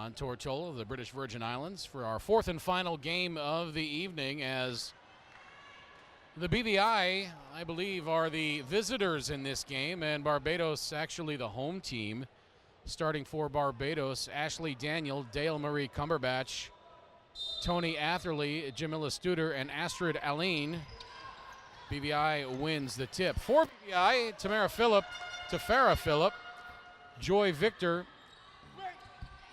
on Tortola, the British Virgin Islands, for our fourth and final game of the evening, as the BVI, I believe, are the visitors in this game, and Barbados actually the home team. Starting for Barbados, Ashley Daniel, Dale Marie Cumberbatch, Tony Atherley, Jamila Studer, and Astrid Aline. BVI wins the tip. For BVI, Tamara Phillip, Tefera Phillip, Joy Victor,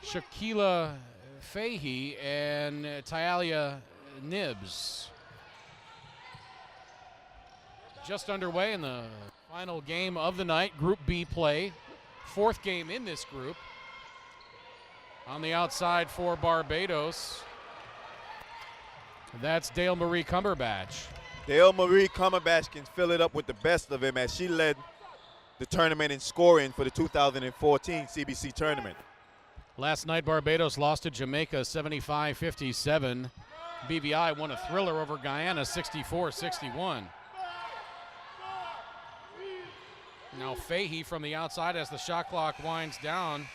Shaquila Fahey, and Tyalia Nibs. Just underway in the final game of the night, Group B play. Fourth game in this group. On the outside for Barbados, that's Dale Marie Cumberbatch. Dale Marie Cumberbatch can fill it up with the best of him, as she led the tournament in scoring for the 2014 CBC tournament. Last night, Barbados lost to Jamaica 75-57. BVI won a thriller over Guyana 64-61. Now Fahey from the outside as the shot clock winds down.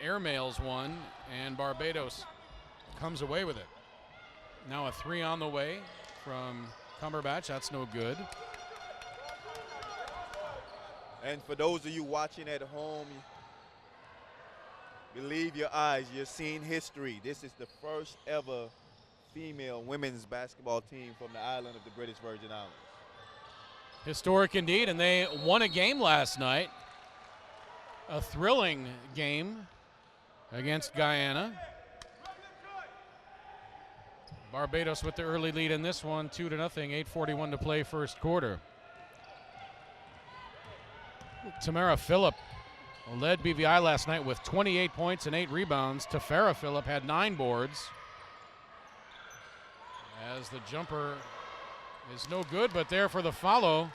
Airmails one, and Barbados comes away with it. Now a three on the way from Cumberbatch. That's no good. And for those of you watching at home, believe your eyes, you're seeing history. This is the first ever female women's basketball team from the island of the British Virgin Islands. Historic indeed, and they won a game last night. A thrilling game against Guyana. Barbados with the early lead in this one, 2-0, 8:41 to play first quarter. Tamara Phillip led BVI last night with 28 points and 8 rebounds. Tefera Phillip had 9 boards. As the jumper is no good, but there for the follow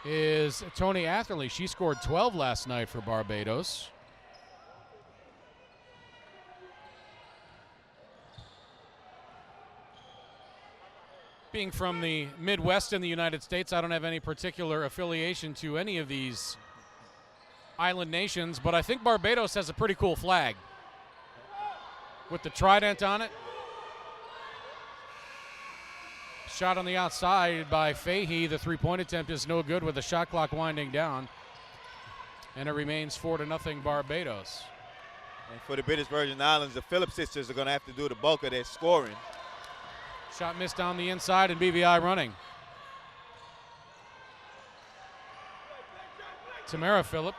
is Tony Atherley. She scored 12 last night for Barbados. Being from the Midwest in the United States, I don't have any particular affiliation to any of these island nations, but I think Barbados has a pretty cool flag with the trident on it. Shot on the outside by Fahey. The three-point attempt is no good with the shot clock winding down. And it remains 4-0 Barbados. And for the British Virgin Islands, the Phillips sisters are going to have to do the bulk of their scoring. Shot missed down the inside, and BVI running. Tamara Phillip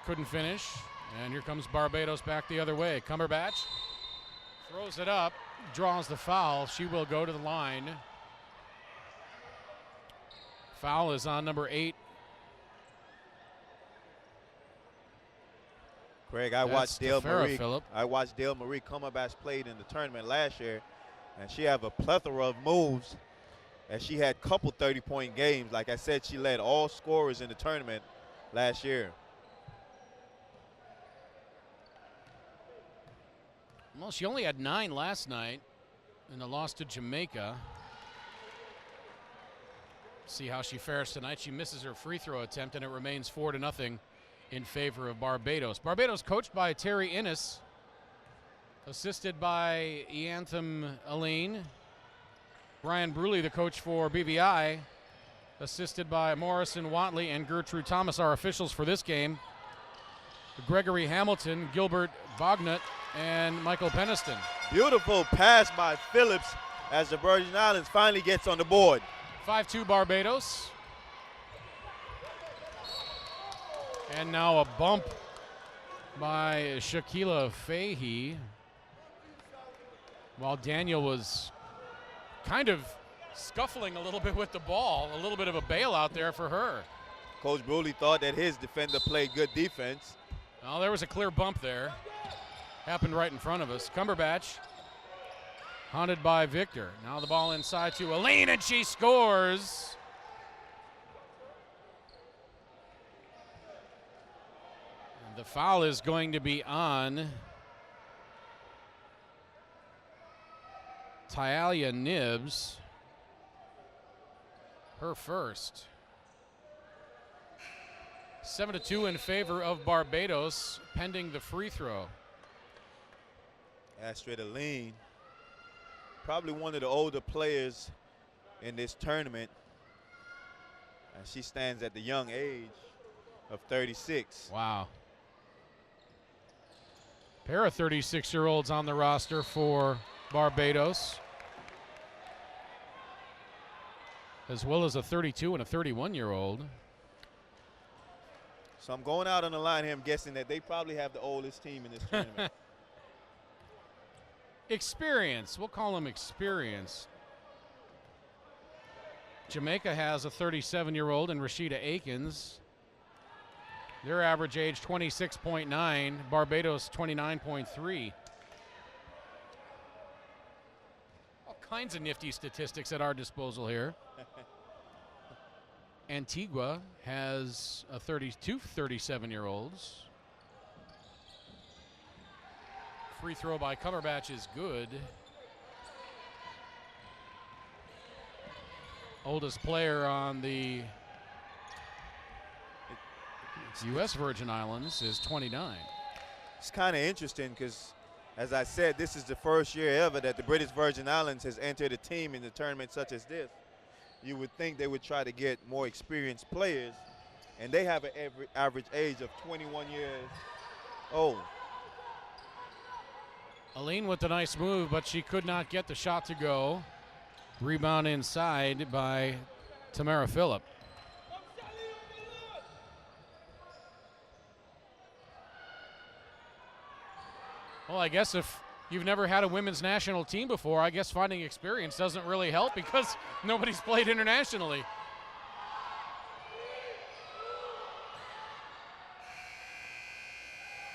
couldn't finish. And here comes Barbados back the other way. Cumberbatch throws it up, draws the foul. She will go to the line. Foul is on number 8. Craig, I watched Dale Marie Cumberbatch played in the tournament last year, and she have a plethora of moves, and she had a couple 30-point games. Like I said, she led all scorers in the tournament last year. Well, she only had 9 last night in the loss to Jamaica. See how she fares tonight. She misses her free throw attempt, and it remains 4-0 in favor of Barbados. Barbados coached by Terry Innes, assisted by Iantham Aline. Brian Bruley, the coach for BVI, assisted by Morrison Watley and Gertrude Thomas, our officials for this game. Gregory Hamilton, Gilbert Bognut, and Michael Peniston. Beautiful pass by Phillips as the Virgin Islands finally gets on the board. 5-2 Barbados. And now a bump by Shaquila Fahey, while Daniel was kind of scuffling a little bit with the ball. A little bit of a bailout there for her. Coach Bruley thought that his defender played good defense. Well, there was a clear bump there. Happened right in front of us. Cumberbatch hunted by Victor. Now the ball inside to Aline, and she scores. And the foul is going to be on Tyalia Nibs. Her first. 7-2 in favor of Barbados, pending the free throw. Astrid Aline, probably one of the older players in this tournament. And she stands at the young age of 36. Wow. Pair of 36-year-olds on the roster for Barbados, as well as a 32 and a 31-year-old. So I'm going out on the line here. I'm guessing that they probably have the oldest team in this tournament. Experience. We'll call them experienced. Jamaica has a 37-year-old in Rashida Akins. Their average age 26.9, Barbados 29.3. All kinds of nifty statistics at our disposal here. Antigua has a 32 37-year-olds. Free throw by Cumberbatch is good. Oldest player on the U.S. Virgin Islands is 29. It's kind of interesting because, as I said, this is the first year ever that the British Virgin Islands has entered a team in a tournament such as this. You would think they would try to get more experienced players, and they have an average age of 21 years old. Aline with the nice move, but she could not get the shot to go. Rebound inside by Tamara Phillip. Well, I guess if you've never had a women's national team before, I guess finding experience doesn't really help because nobody's played internationally.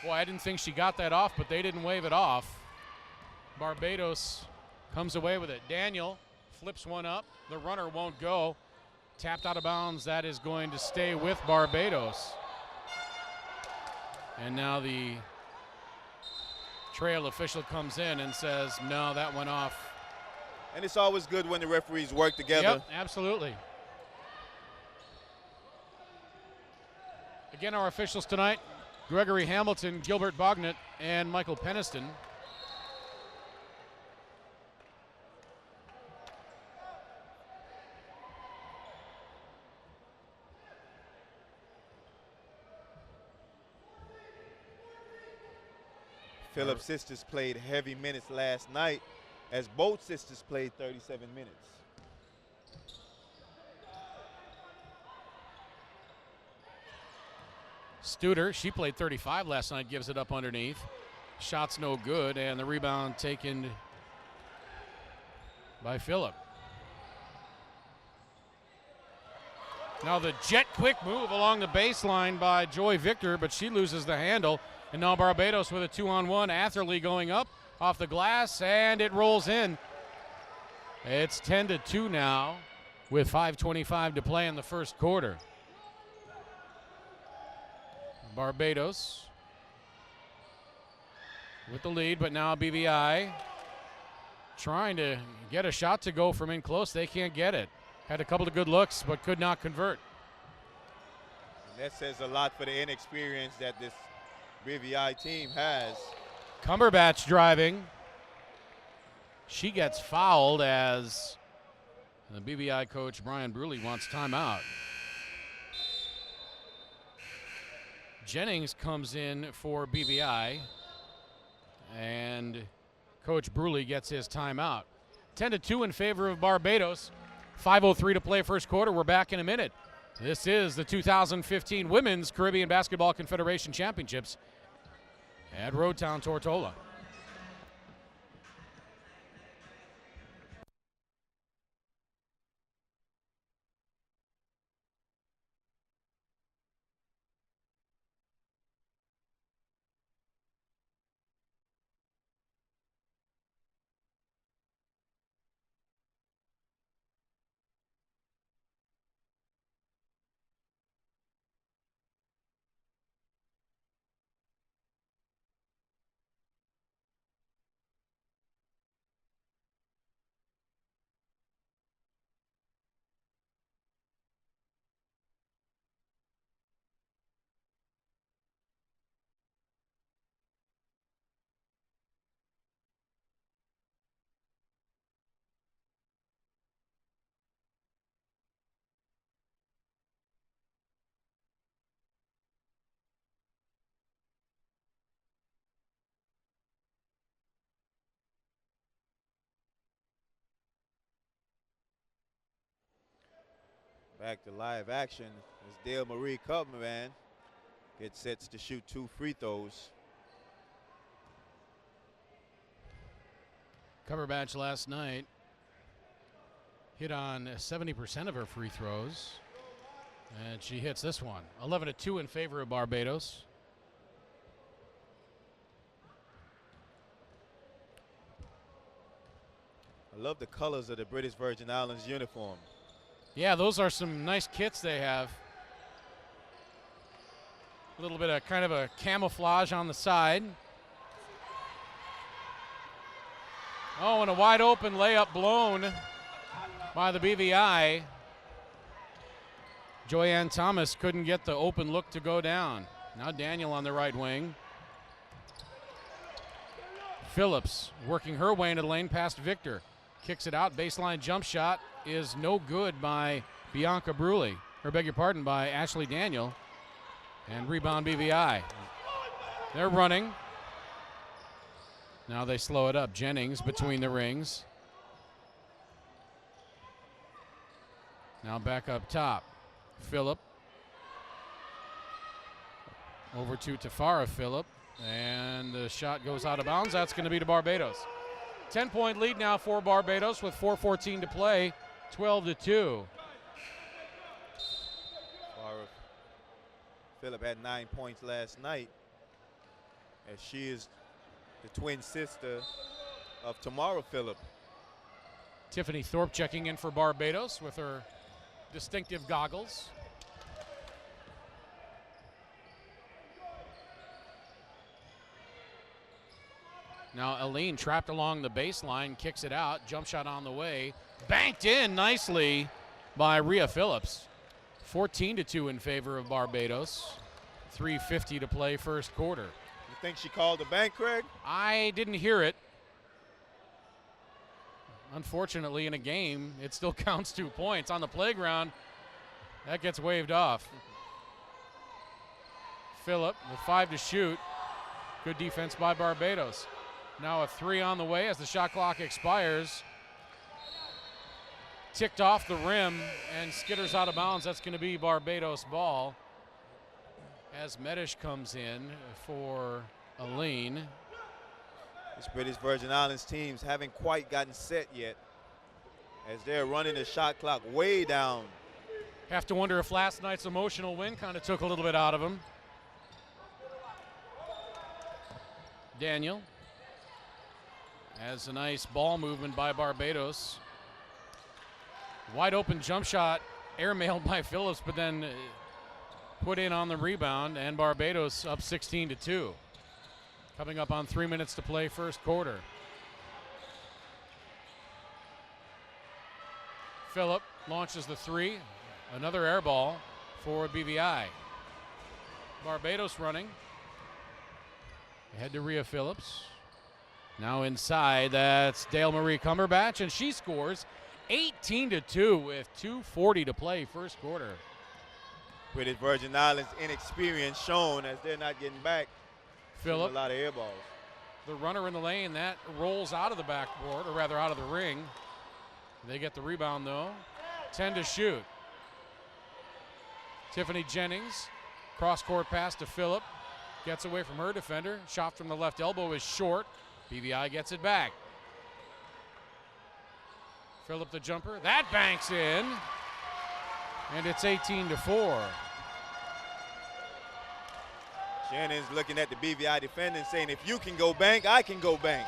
Boy, I didn't think she got that off, but they didn't wave it off. Barbados comes away with it. Daniel flips one up. The runner won't go. Tapped out of bounds. That is going to stay with Barbados. And now the trail official comes in and says, no, that went off. And it's always good when the referees work together. Yep, absolutely. Again, our officials tonight, Gregory Hamilton, Gilbert Bognet, and Michael Peniston. Phillip's sisters played heavy minutes last night, as both sisters played 37 minutes. Studer, she played 35 last night, gives it up underneath. Shot's no good, and the rebound taken by Phillip. Now the jet quick move along the baseline by Joy Victor, but she loses the handle. And now Barbados with a 2-on-1. Atherley going up off the glass, and it rolls in. It's 10-2 now with 5:25 to play in the first quarter. Barbados with the lead, but now BVI trying to get a shot to go from in close. They can't get it. Had a couple of good looks, but could not convert. And that says a lot for the inexperience that this BVI team has. Cumberbatch driving. She gets fouled as the BVI coach, Brian Bruley, wants timeout. Jennings comes in for BVI, and Coach Bruley gets his timeout. 10-2 in favor of Barbados. 5:03 to play first quarter. We're back in a minute. This is the 2015 Women's Caribbean Basketball Confederation Championships at Roadtown Tortola. Back to live action as Dale Marie Cumberbatch gets sets to shoot 2 free throws. Cumberbatch last night hit on 70% of her free throws, and she hits this one. 11-2 in favor of Barbados. I love the colors of the British Virgin Islands uniform. Yeah, those are some nice kits they have. A little bit of kind of a camouflage on the side. Oh, and a wide open layup blown by the BVI. Joyanne Thomas couldn't get the open look to go down. Now Daniel on the right wing. Phillips working her way into the lane past Victor. Kicks it out, baseline jump shot is no good by Bianca Bruley. Or beg your pardon, by Ashley Daniel. And rebound BVI. They're running. Now they slow it up. Jennings between the rings. Now back up top. Phillip. Over to Tafara Phillip. And the shot goes out of bounds. That's going to be to Barbados. 10-point lead now for Barbados with 4:14 to play. 12-2. Phillip had 9 points last night, as she is the twin sister of Tamara Phillip. Tiffany Thorpe checking in for Barbados with her distinctive goggles. Now Aline trapped along the baseline, kicks it out, jump shot on the way, banked in nicely by Rhea Phillips. 14-2 in favor of Barbados. 3:50 to play first quarter. You think she called the bank, Craig? I didn't hear it. Unfortunately, in a game, it still counts 2 points. On the playground, that gets waved off. Phillip with 5 to shoot. Good defense by Barbados. Now a 3 on the way as the shot clock expires. Ticked off the rim and skitters out of bounds. That's going to be Barbados ball as Medish comes in for Aline. This British Virgin Islands teams haven't quite gotten set yet, as they're running the shot clock way down. Have to wonder if last night's emotional win kind of took a little bit out of him. Daniel has a nice ball movement by Barbados. Wide open jump shot, airmailed by Phillips, but then put in on the rebound, and Barbados up 16-2. Coming up on 3 minutes to play first quarter. Phillip launches the 3. Another air ball for BVI. Barbados running. Ahead to Rhea Phillips. Now inside, that's Dale Marie Cumberbatch, and she scores 18-2 with 2:40 to play first quarter. British Virgin Islands inexperience shown as they're not getting back. Phillip, a lot of air balls. The runner in the lane, that rolls out of the backboard, or rather out of the ring. They get the rebound though. 10 to shoot. Tiffany Jennings, cross-court pass to Phillip. Gets away from her defender. Shot from the left elbow is short. BVI gets it back. Phillip the jumper. That banks in. And it's 18-4. Shannon's looking at the BVI defender and saying, if you can go bank, I can go bank.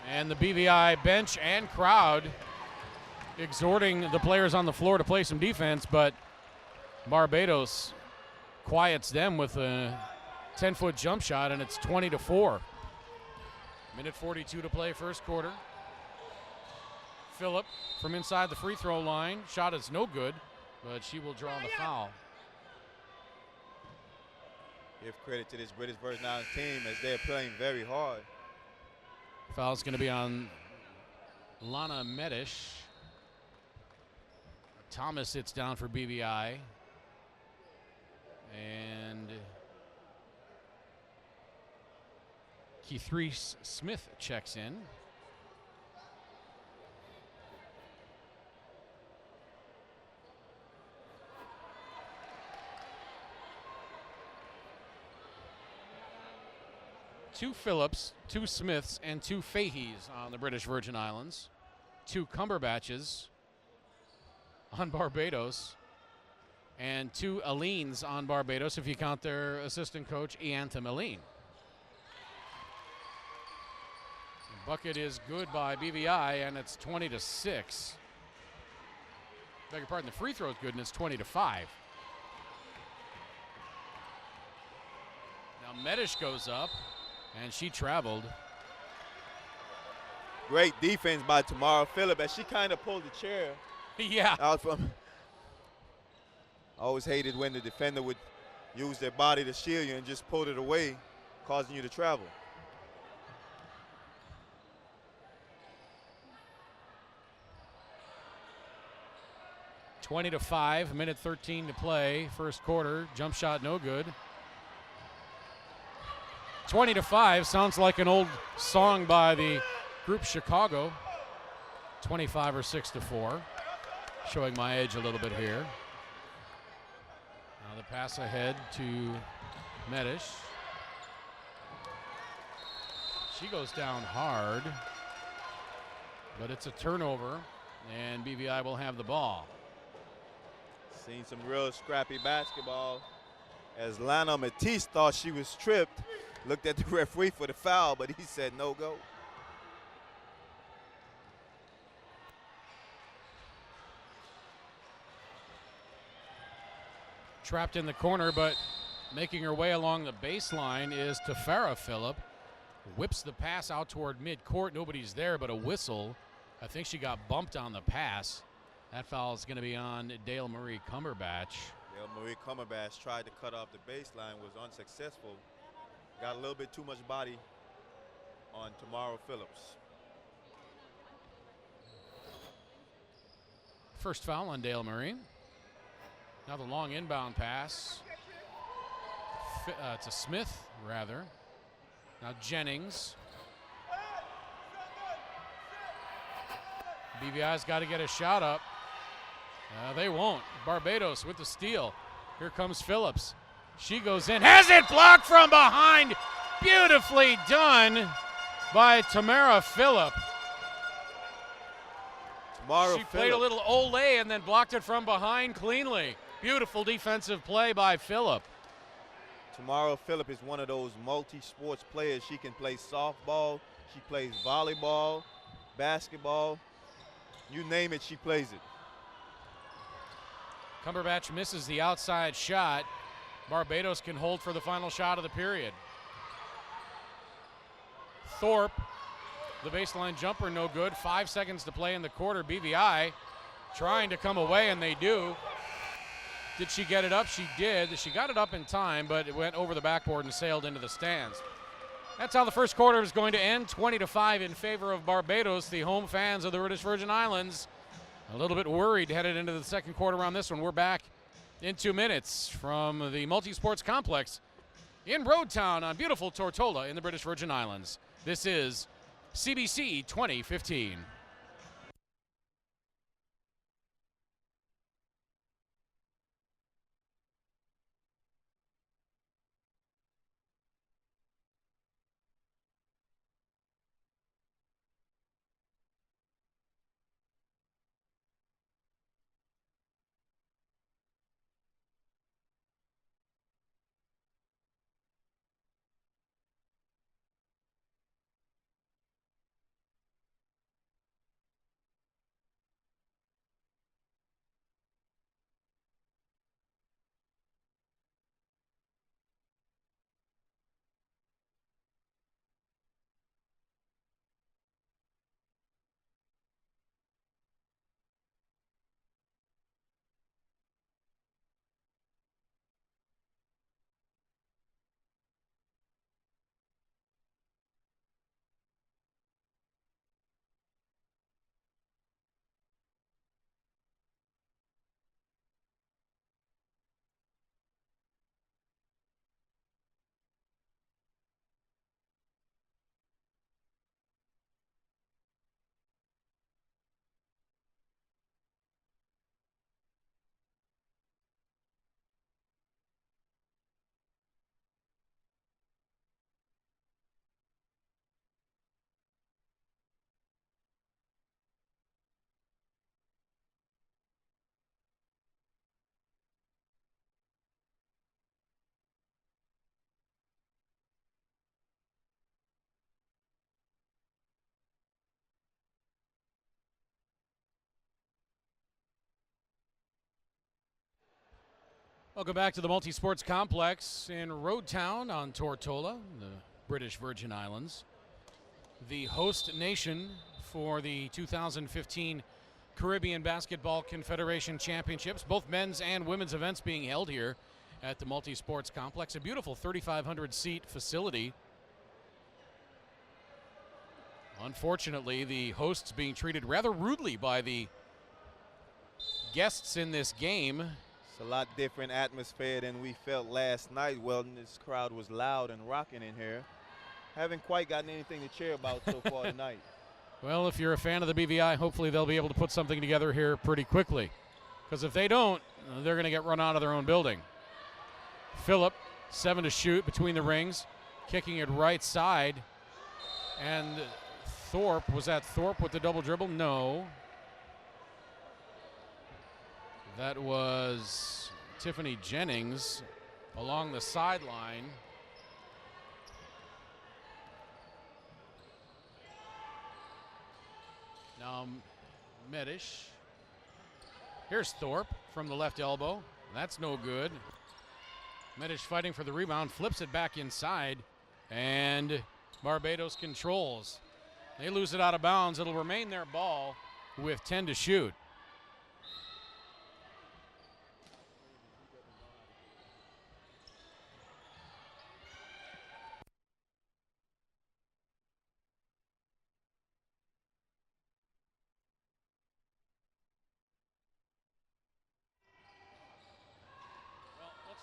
And the BVI bench and crowd exhorting the players on the floor to play some defense, but Barbados quiets them with a 10-foot jump shot, and it's 20-4. Minute 42 to play first quarter. Phillip from inside the free throw line. Shot is no good, but she will draw the foul. Give credit to this British Virgin Islands team as they're playing very hard. Foul's going to be on Lana Medish. Thomas sits down for BVI. And Keith Reese Smith checks in. 2 Phillips, 2 Smiths, and 2 Fahey's on the British Virgin Islands. 2 Cumberbatches on Barbados. And 2 Alines on Barbados, if you count their assistant coach, Ianta Meline. Bucket is good by BVI, and it's 20-6. Beg your pardon, the free throw is good, and it's 20-5. Now Medish goes up, and she traveled. Great defense by Tamara Phillip as she kind of pulled the chair Yeah. out from. I always hated when the defender would use their body to shield you and just pull it away, causing you to travel. (20-5), minute 13 to play, first quarter. Jump shot no good. 20-5 sounds like an old song by the group Chicago. 25 or 6-4. Showing my age a little bit here. Now the pass ahead to Medish. She goes down hard, but it's a turnover, and BVI will have the ball. Seen some real scrappy basketball as Lana Matisse thought she was tripped. Looked at the referee for the foul, but he said no go. Trapped in the corner, but making her way along the baseline is Tafara Phillip. Whips the pass out toward midcourt. Nobody's there but a whistle. I think she got bumped on the pass. That foul is going to be on Dale Marie Cumberbatch. Dale Marie Cumberbatch tried to cut off the baseline, was unsuccessful. Got a little bit too much body on Tamara Phillips. First foul on Dale Marie. Now the long inbound pass. To Smith, rather. Now Jennings. BVI's got to get a shot up. They won't. Barbados with the steal. Here comes Phillips. She goes in. Has it blocked from behind. Beautifully done by Tamara Phillip. She played a little ole and then blocked it from behind cleanly. Beautiful defensive play by Phillip. Tamara Phillip is one of those multi-sports players. She can play softball. She plays volleyball, basketball. You name it, she plays it. Cumberbatch misses the outside shot. Barbados can hold for the final shot of the period. Thorpe, the baseline jumper, no good. 5 seconds to play in the quarter. BVI trying to come away, and they do. Did she get it up? She did. She got it up in time, but it went over the backboard and sailed into the stands. That's how the first quarter is going to end. 20-5 in favor of Barbados, the home fans of the British Virgin Islands. A little bit worried headed into the second quarter on this one. We're back in 2 minutes from the multi-sports complex in Road Town on beautiful Tortola in the British Virgin Islands. This is CBC 2015. Welcome back to the Multi-Sports Complex in Road Town on Tortola, the British Virgin Islands. The host nation for the 2015 Caribbean Basketball Confederation Championships. Both men's and women's events being held here at the Multi-Sports Complex. A beautiful 3,500-seat facility. Unfortunately, the hosts being treated rather rudely by the guests in this game. It's a lot different atmosphere than we felt last night. Well, this crowd was loud and rocking in here. Haven't quite gotten anything to cheer about so far tonight. Well, if you're a fan of the BVI, hopefully they'll be able to put something together here pretty quickly. Because if they don't, they're going to get run out of their own building. Phillip, 7 to shoot between the rings, kicking it right side. And Thorpe, was that Thorpe with the double dribble? No. That was Tiffany Jennings along the sideline. Now Medish. Here's Thorpe from the left elbow. That's no good. Medish fighting for the rebound, flips it back inside, and Barbados controls. They lose it out of bounds. It'll remain their ball with 10 to shoot.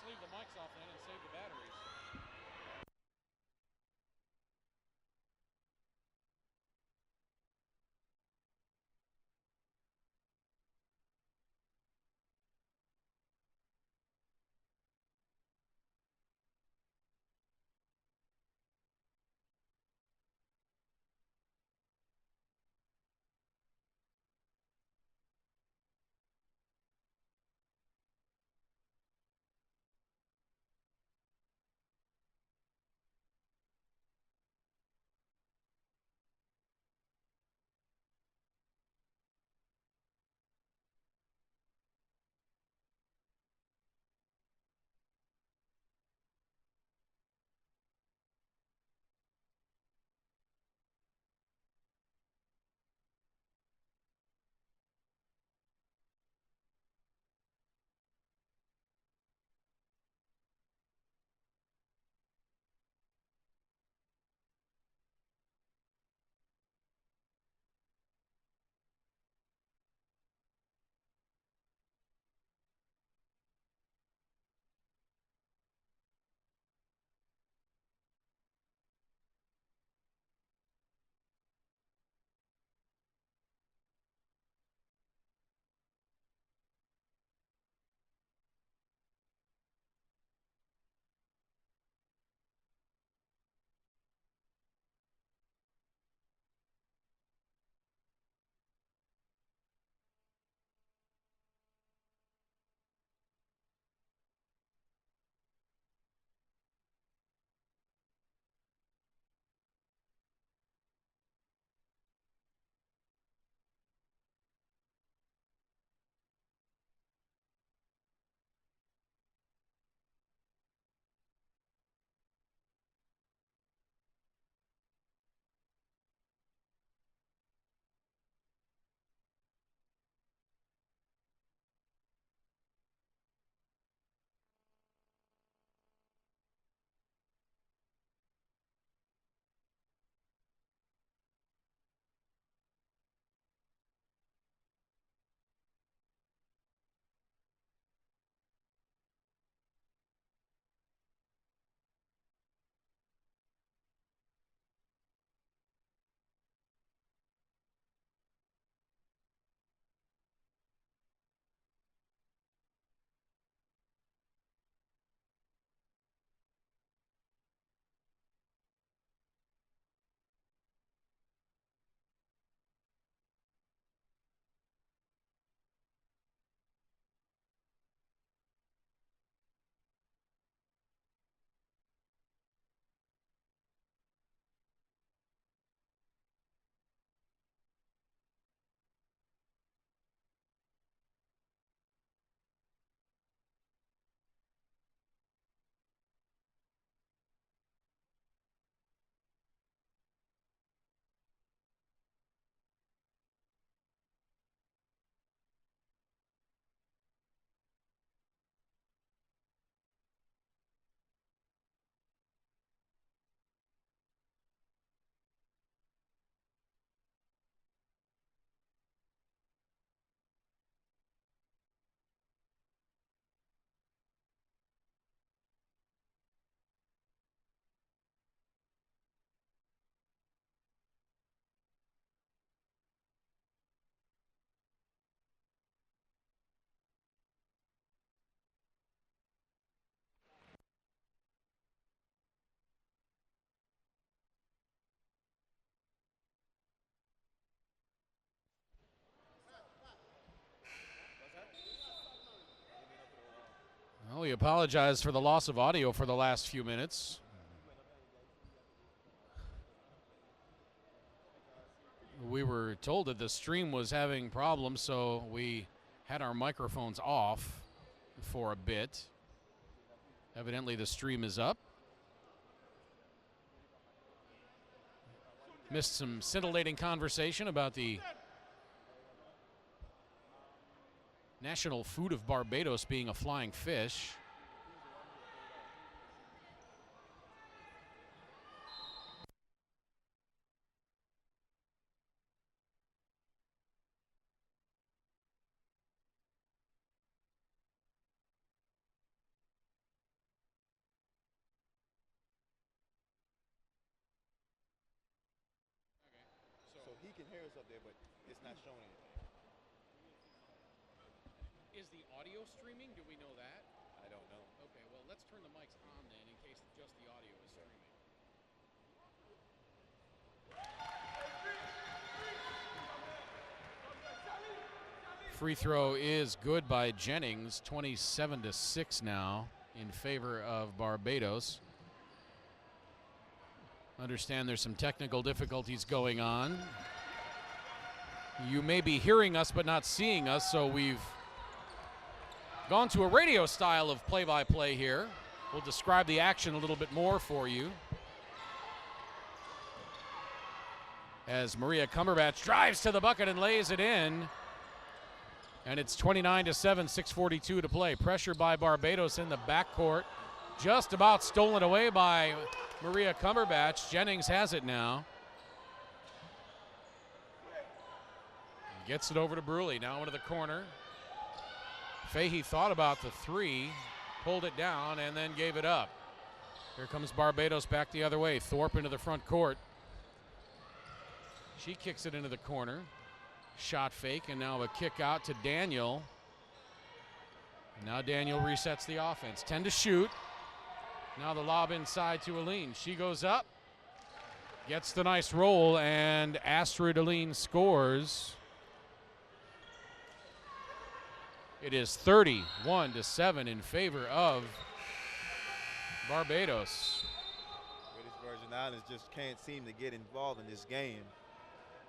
Leave the mics off then and save the batteries. We apologize for the loss of audio for the last few minutes. We were told that the stream was having problems, so we had our microphones off for a bit. Evidently the stream is up. Missed some scintillating conversation about the national food of Barbados being a flying fish. He can hear us up there, but it's not showing anything. Is the audio streaming? Do we know that? I don't know. Okay, well, let's turn the mics on then in case just the audio is streaming. Free throw is good by Jennings, 27-6 now in favor of Barbados. Understand there's some technical difficulties going on. You may be hearing us but not seeing us, so we've gone to a radio style of play-by-play here. We'll describe the action a little bit more for you. As Maria Cumberbatch drives to the bucket and lays it in. And it's 29-7, 6:42 to play. Pressure by Barbados in the backcourt. Just about stolen away by Maria Cumberbatch. Jennings has it now. Gets it over to Bruley, now into the corner. Fahey thought about the three, pulled it down, and then gave it up. Here comes Barbados back the other way. Thorpe into the front court. She kicks it into the corner. Shot fake, and now a kick out to Daniel. And now Daniel resets the offense. 10 to shoot. Now the lob inside to Aline. She goes up, gets the nice roll, and Astrid Aline scores. It is 31-7 in favor of Barbados. British Virgin Islands just can't seem to get involved in this game,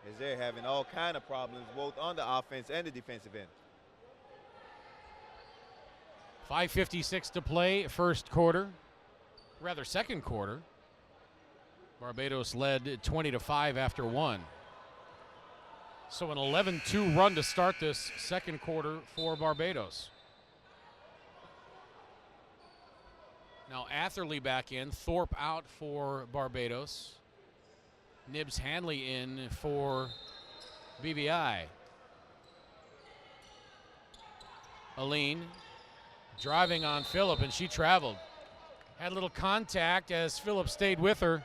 as they're having all kind of problems both on the offense and the defensive end. 5:56 to play, first quarter. Rather, second quarter. Barbados led 20-5 after one. So an 11-2 run to start this second quarter for Barbados. Now Atherley back in, Thorpe out for Barbados. Nibs Hanley in for BVI. Aline driving on Phillip, and she traveled. Had a little contact as Phillip stayed with her,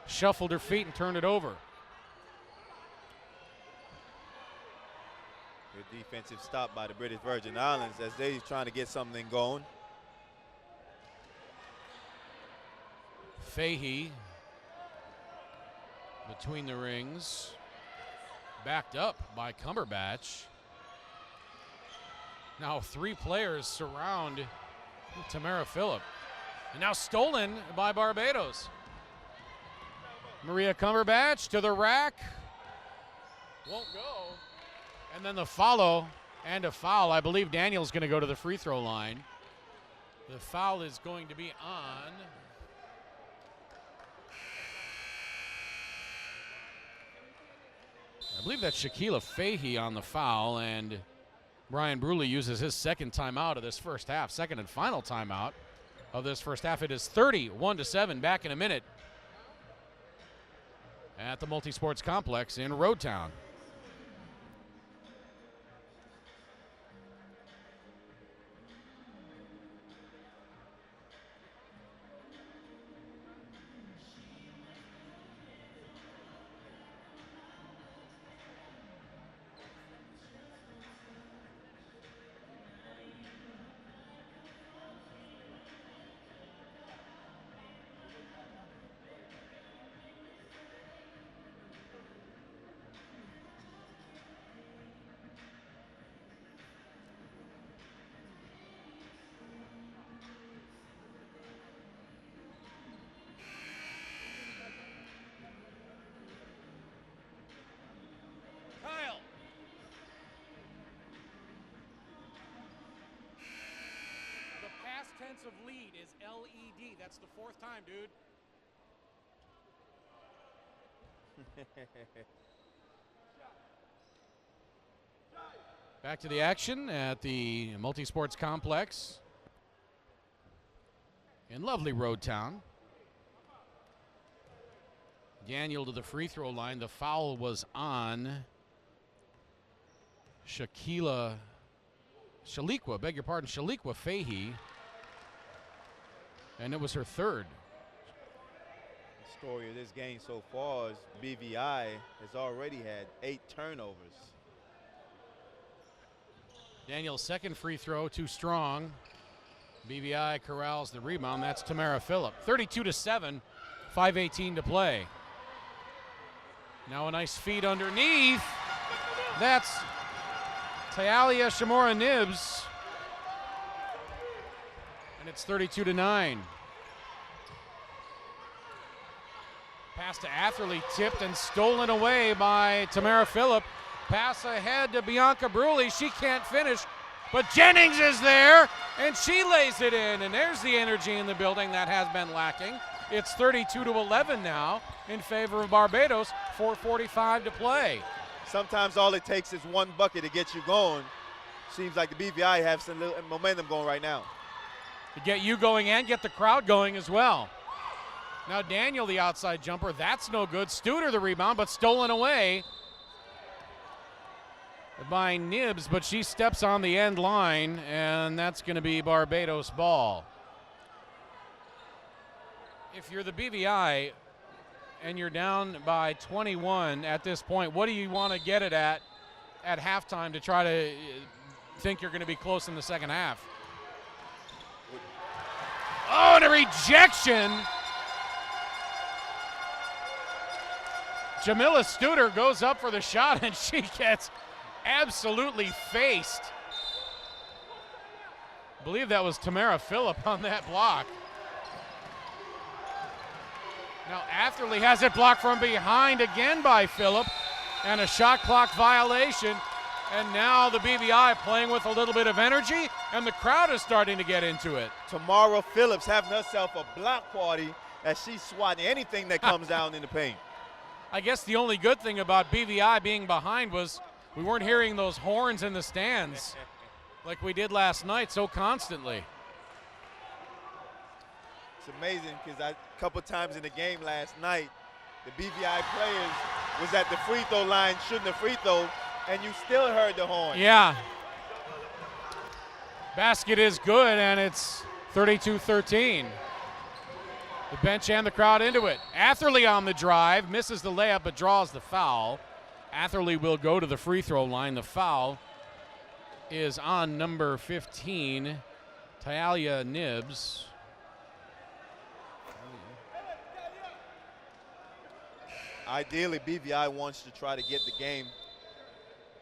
shuffled her feet and turned it over. Good defensive stop by the British Virgin Islands as they're trying to get something going. Fahey between the rings, backed up by Cumberbatch. Now three players surround Tamara Phillip. And now stolen by Barbados. Maria Cumberbatch to the rack. Won't go. And then the follow and a foul. I believe Daniel's going to go to the free throw line. The foul is going to be on I believe that's Shaquila Fahey on the foul, and Brian Bruley uses his second timeout of this first half, second and final timeout of this first half. It is 31-7, back in a minute at the Multisports Complex in Roadtown. offensive lead is LED. That's the 4th time, dude. Back to the action at the Multisports Complex in lovely Road Town. Daniel to the free throw line. The foul was on Shaliqua Fahey. And it was her 3rd. The story of this game so far is BVI has already had 8 turnovers. Daniel's 2nd free throw, too strong. BVI corrals the rebound. That's Tamara Phillip. 32-7, 5:18 to play. Now a nice feed underneath. That's Talia Shamora-Nibbs. And it's 32-9. Pass to Atherley, tipped and stolen away by Tamara Phillip. Pass ahead to Bianca Bruley. She can't finish, but Jennings is there, and she lays it in. And there's the energy in the building that has been lacking. It's 32-11 now in favor of Barbados, 4:45 to play. Sometimes all it takes is one bucket to get you going. Seems like the BVI have some little momentum going right now. To get you going and get the crowd going as well. Now Daniel, the outside jumper, that's no good. Studer the rebound, but stolen away by Nibbs, but she steps on the end line, and that's going to be Barbados ball. If you're the BVI and you're down by 21 at this point, what do you want to get it at halftime to try to think you're going to be close in the second half? Oh, and a rejection. Jamila Studer goes up for the shot, and she gets absolutely faced. I believe that was Tamara Phillip on that block. Now Atherley has it blocked from behind again by Phillip, and a shot clock violation. And now the BVI playing with a little bit of energy, and the crowd is starting to get into it. Tamara Phillips having herself a block party as she's swatting anything that comes down in the paint. I guess the only good thing about BVI being behind was we weren't hearing those horns in the stands like we did last night so constantly. It's amazing because a couple times in the game last night, the BVI players was at the free throw line shooting a free throw, and you still heard the horn. Yeah. Basket is good, and it's 32-13. The bench and the crowd into it. Atherley on the drive, misses the layup, but draws the foul. Atherley will go to the free throw line. The foul is on number 15, Talia Nibbs. Ideally, BVI wants to try to get the game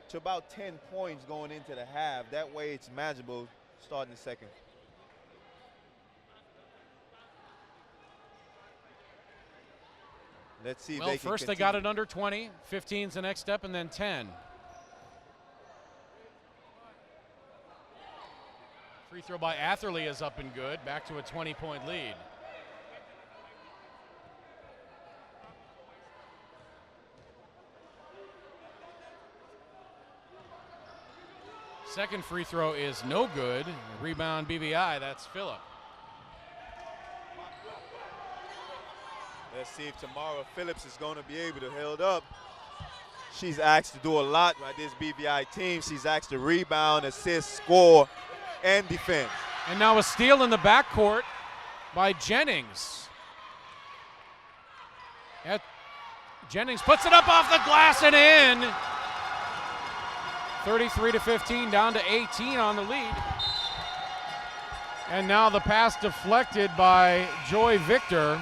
to about 10 points going into the half. That way it's manageable starting the second. Let's see if they can First they got it under 20. 15's the next step, and then 10. Free throw by Atherley is up and good. Back to a 20-point lead. Second free throw is no good. Rebound BVI, that's Phillip. Let's see if Tamara Phillips is going to be able to hold up. She's asked to do a lot by this BVI team. She's asked to rebound, assist, score, and defend. And now a steal in the backcourt by Jennings. Jennings puts it up off the glass and in. 33-15, down to 18 on the lead. And now the pass deflected by Joy Victor.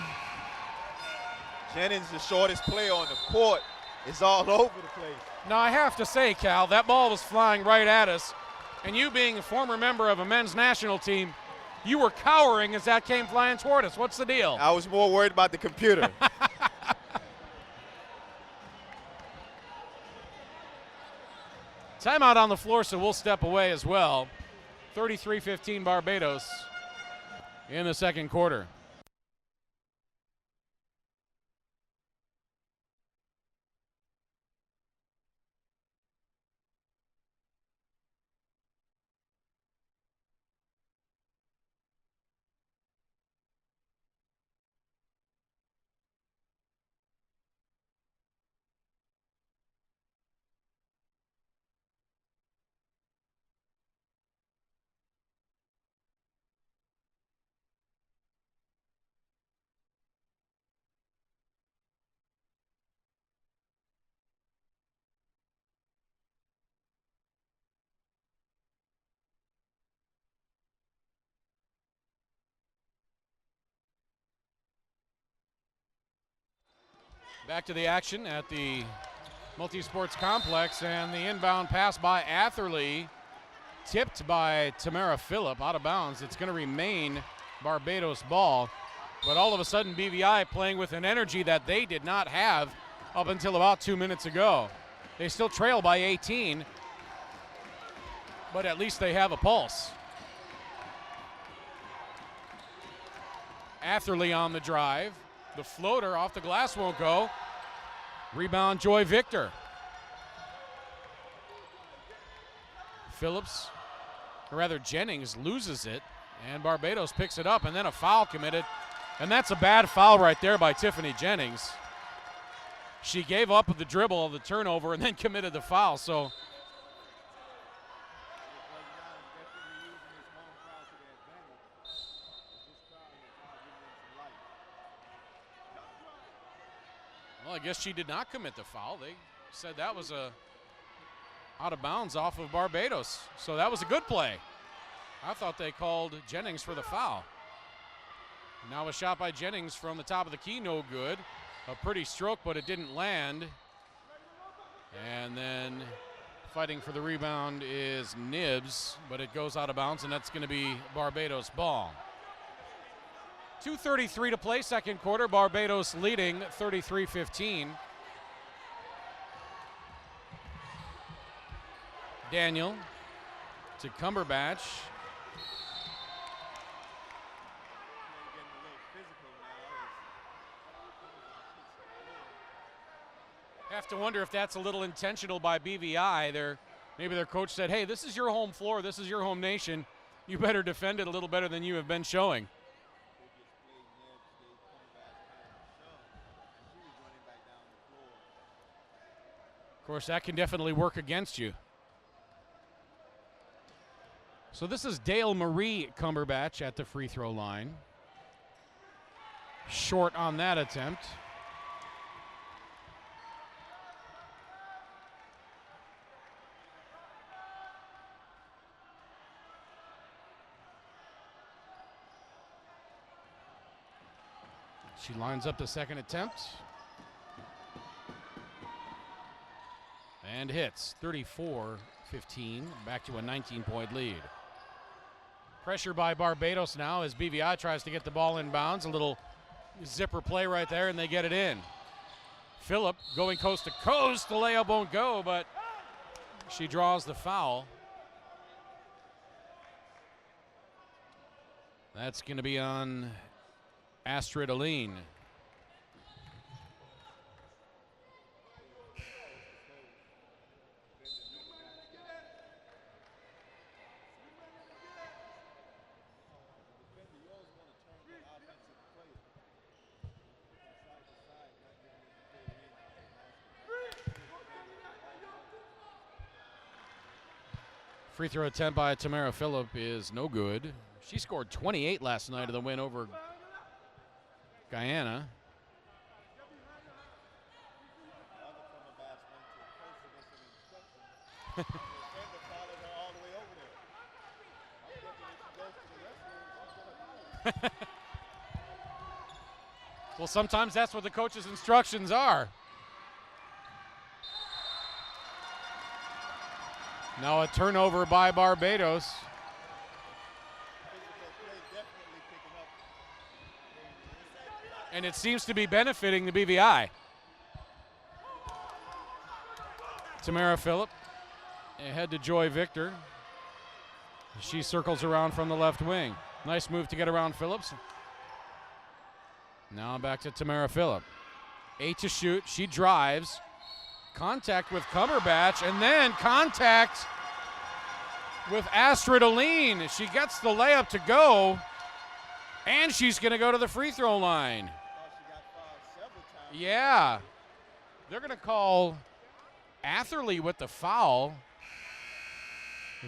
Jennings, the shortest player on the court, is all over the place. Now I have to say, Cal, that ball was flying right at us. And you being a former member of a men's national team, you were cowering as that came flying toward us. What's the deal? I was more worried about the computer. Timeout on the floor, so we'll step away as well. 33-15 Barbados. in the second quarter. Back to the action at the Multi-Sports Complex, and the inbound pass by Atherley, tipped by Tamara Phillip, out of bounds. It's going to remain Barbados ball, but all of a sudden BVI playing with an energy that they did not have up until about 2 minutes ago. They still trail by 18, but at least they have a pulse. Atherley on the drive. The floater off the glass won't go. Rebound, Joy Victor. Phillips, or rather Jennings, loses it, and Barbados picks it up, and then a foul committed. And that's a bad foul right there by Tiffany Jennings. She gave up the dribble of the turnover and then committed the foul, so. Well, I guess she did not commit the foul. They said that was out of bounds off of Barbados. So that was a good play. I thought they called Jennings for the foul. Now a shot by Jennings from the top of the key, no good. A pretty stroke, but it didn't land. And then fighting for the rebound is Nibs, but it goes out of bounds, and that's going to be Barbados ball. 2:33 to play, second quarter. Barbados leading 33-15. Daniel to Cumberbatch. Have to wonder if that's a little intentional by BVI. Maybe their coach said, hey, this is your home floor, this is your home nation. You better defend it a little better than you have been showing. Of course, that can definitely work against you. So this is Dale Marie Cumberbatch at the free throw line. Short on that attempt. She lines up the second attempt. And hits. 34-15, back to a 19-point lead. Pressure by Barbados now as BVI tries to get the ball in bounds. A little zipper play right there, and they get it in. Phillip going coast to coast. The layup won't go, but she draws the foul. That's going to be on Astrid Aline. Free throw attempt by Tamara Phillip is no good. She scored 28 last night of the win over Guyana. Well, sometimes that's what the coach's instructions are. Now a turnover by Barbados. And it seems to be benefiting the BVI. Tamara Phillip ahead to Joy Victor. She circles around from the left wing. Nice move to get around Phillips. Now back to Tamara Phillip. 8 to shoot. She drives. Contact with Cumberbatch, and then contact with Astrid Aline. She gets the layup to go, and she's going to go to the free throw line. Yeah. They're going to call Atherley with the foul.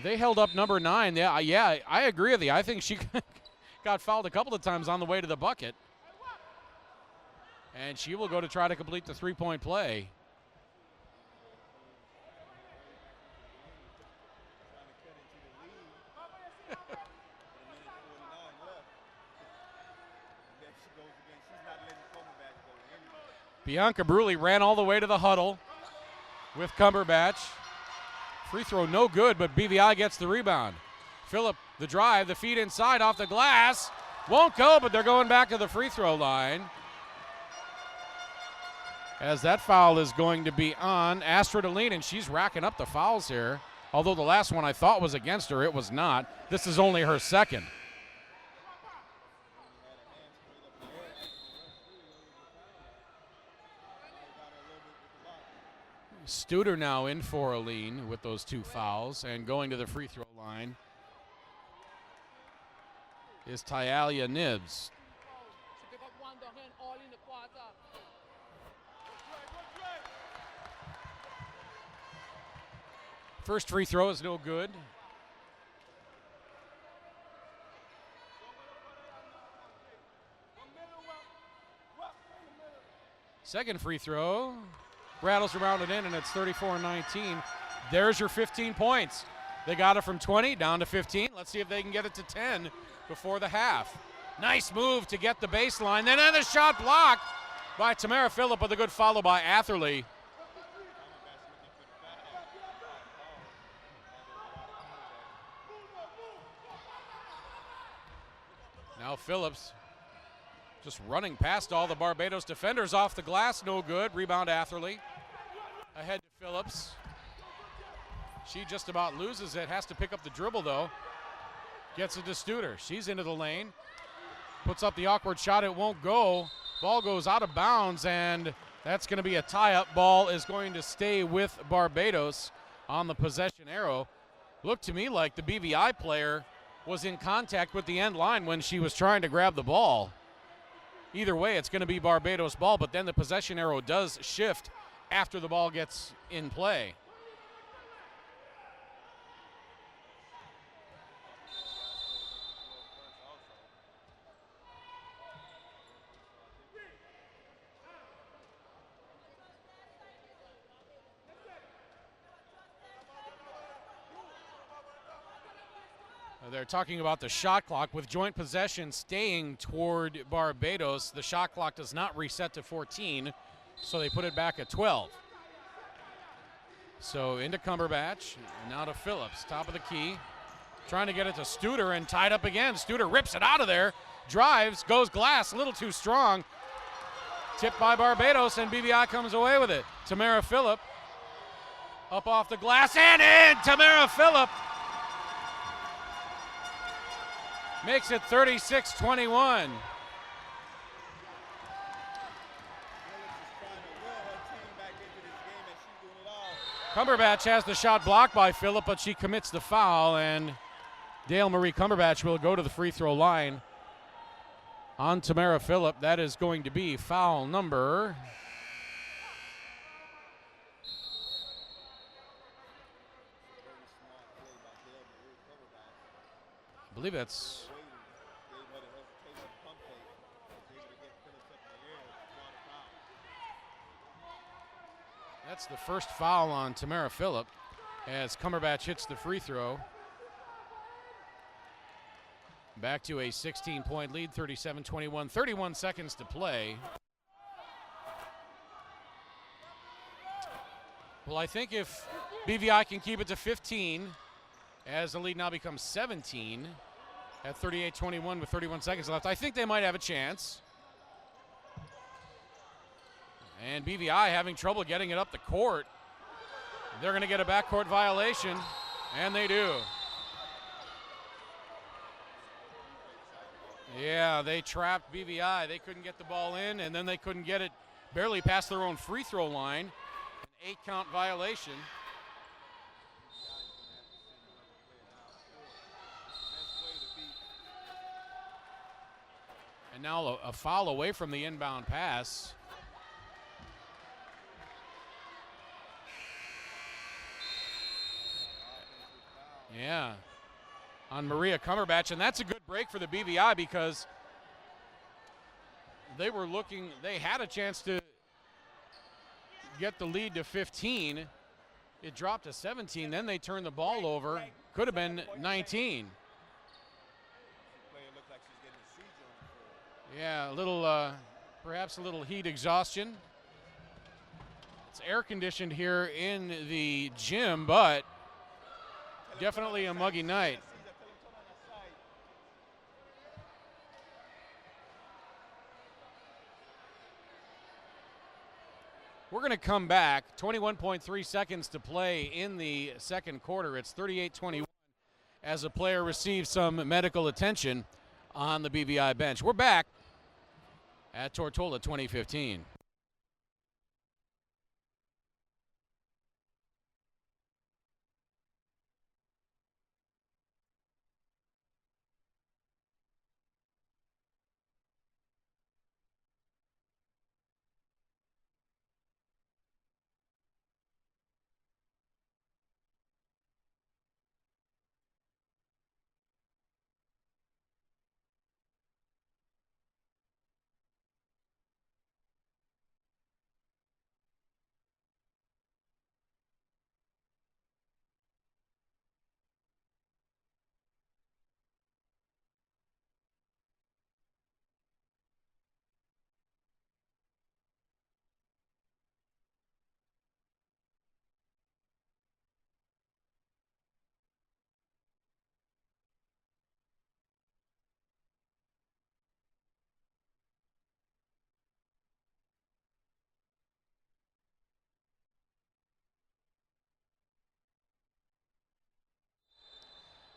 They held up number 9. Yeah, I agree with you. I think she got fouled a couple of times on the way to the bucket. And she will go to try to complete the three-point play. Bianca Bruley ran all the way to the huddle with Cumberbatch. Free throw no good, but BVI gets the rebound. Phillip, the drive, the feed inside off the glass. Won't go, but they're going back to the free throw line. As that foul is going to be on Astrid Aline, and she's racking up the fouls here. Although the last one I thought was against her, it was not. This is only her second. Studer now in for Aline with those 2 fouls, and going to the free throw line is Tyalia Nibbs. First free throw is no good. Second free throw. Rattles around it in, and it's 34-19. There's your 15 points. They got it from 20 down to 15. Let's see if they can get it to 10 before the half. Nice move to get the baseline. Then another shot blocked by Tamara Phillip with a good follow by Atherley. Now Phillips just running past all the Barbados defenders off the glass, no good. Rebound Atherley. Ahead to Phillips. She just about loses it, has to pick up the dribble though. Gets it to Studer. She's into the lane. Puts up the awkward shot, it won't go. Ball goes out of bounds, and that's going to be a tie-up. Ball is going to stay with Barbados on the possession arrow. Looked to me like the BVI player was in contact with the end line when she was trying to grab the ball. Either way, it's going to be Barbados ball, but then the possession arrow does shift after the ball gets in play. They're talking about the shot clock with joint possession staying toward Barbados. The shot clock does not reset to 14, so they put it back at 12. So into Cumberbatch, and now to Phillips, top of the key. Trying to get it to Studer and tied up again. Studer rips it out of there, drives, goes glass, a little too strong. Tipped by Barbados, and BVI comes away with it. Tamara Phillip up off the glass and in! Tamara Phillip makes it 36-21. Cumberbatch has the shot blocked by Phillip, but she commits the foul, and Dale Marie Cumberbatch will go to the free throw line on Tamara Phillip. That is going to be foul number I believe that's the first foul on Tamara Phillip as Cumberbatch hits the free throw. Back to a 16-point lead, 37-21, 31 seconds to play. Well, I think if BVI can keep it to 15, as the lead now becomes 17 at 38-21 with 31 seconds left, I think they might have a chance. And BVI having trouble getting it up the court. They're going to get a backcourt violation, and they do. Yeah, they trapped BVI. They couldn't get the ball in, and then they couldn't get it barely past their own free throw line. An 8-count violation. And now a foul away from the inbound pass. Yeah, on Maria Cumberbatch, and that's a good break for the BVI because they were looking, they had a chance to get the lead to 15. It dropped to 17, then they turned the ball over. Could have been 19. Yeah, a little, perhaps a little heat exhaustion. It's air conditioned here in the gym, but definitely a muggy night. We're going to come back. 21.3 seconds to play in the second quarter. It's 38-21 as a player receives some medical attention on the BVI bench. We're back at Tortola 2015.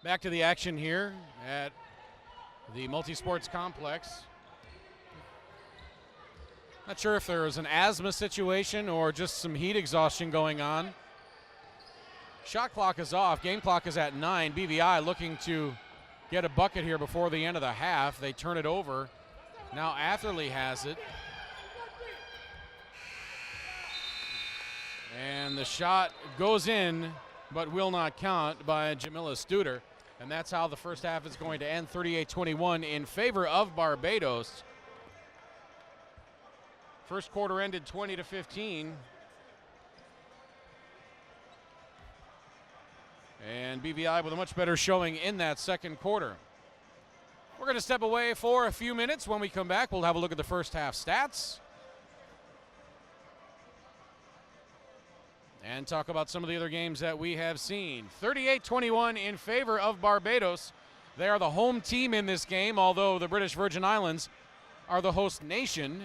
Back to the action here at the Multisports Complex. Not sure if there was an asthma situation or just some heat exhaustion going on. Shot clock is off. Game clock is at 9. BVI looking to get a bucket here before the end of the half. They turn it over. Now Atherley has it. And the shot goes in, but will not count by Jamila Studer. And that's how the first half is going to end, 38-21 in favor of Barbados. First quarter ended 20-15. And BVI with a much better showing in that second quarter. We're going to step away for a few minutes. When we come back, we'll have a look at the first half stats and talk about some of the other games that we have seen. 38-21 in favor of Barbados. They are the home team in this game, although the British Virgin Islands are the host nation.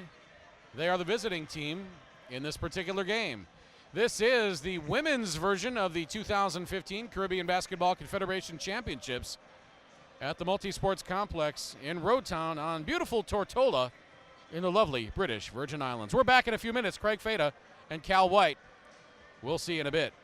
They are the visiting team in this particular game. This is the women's version of the 2015 Caribbean Basketball Confederation Championships at the Multisports Complex in Roadtown on beautiful Tortola in the lovely British Virgin Islands. We're back in a few minutes. Craig Fada and Cal White. We'll see you in a bit.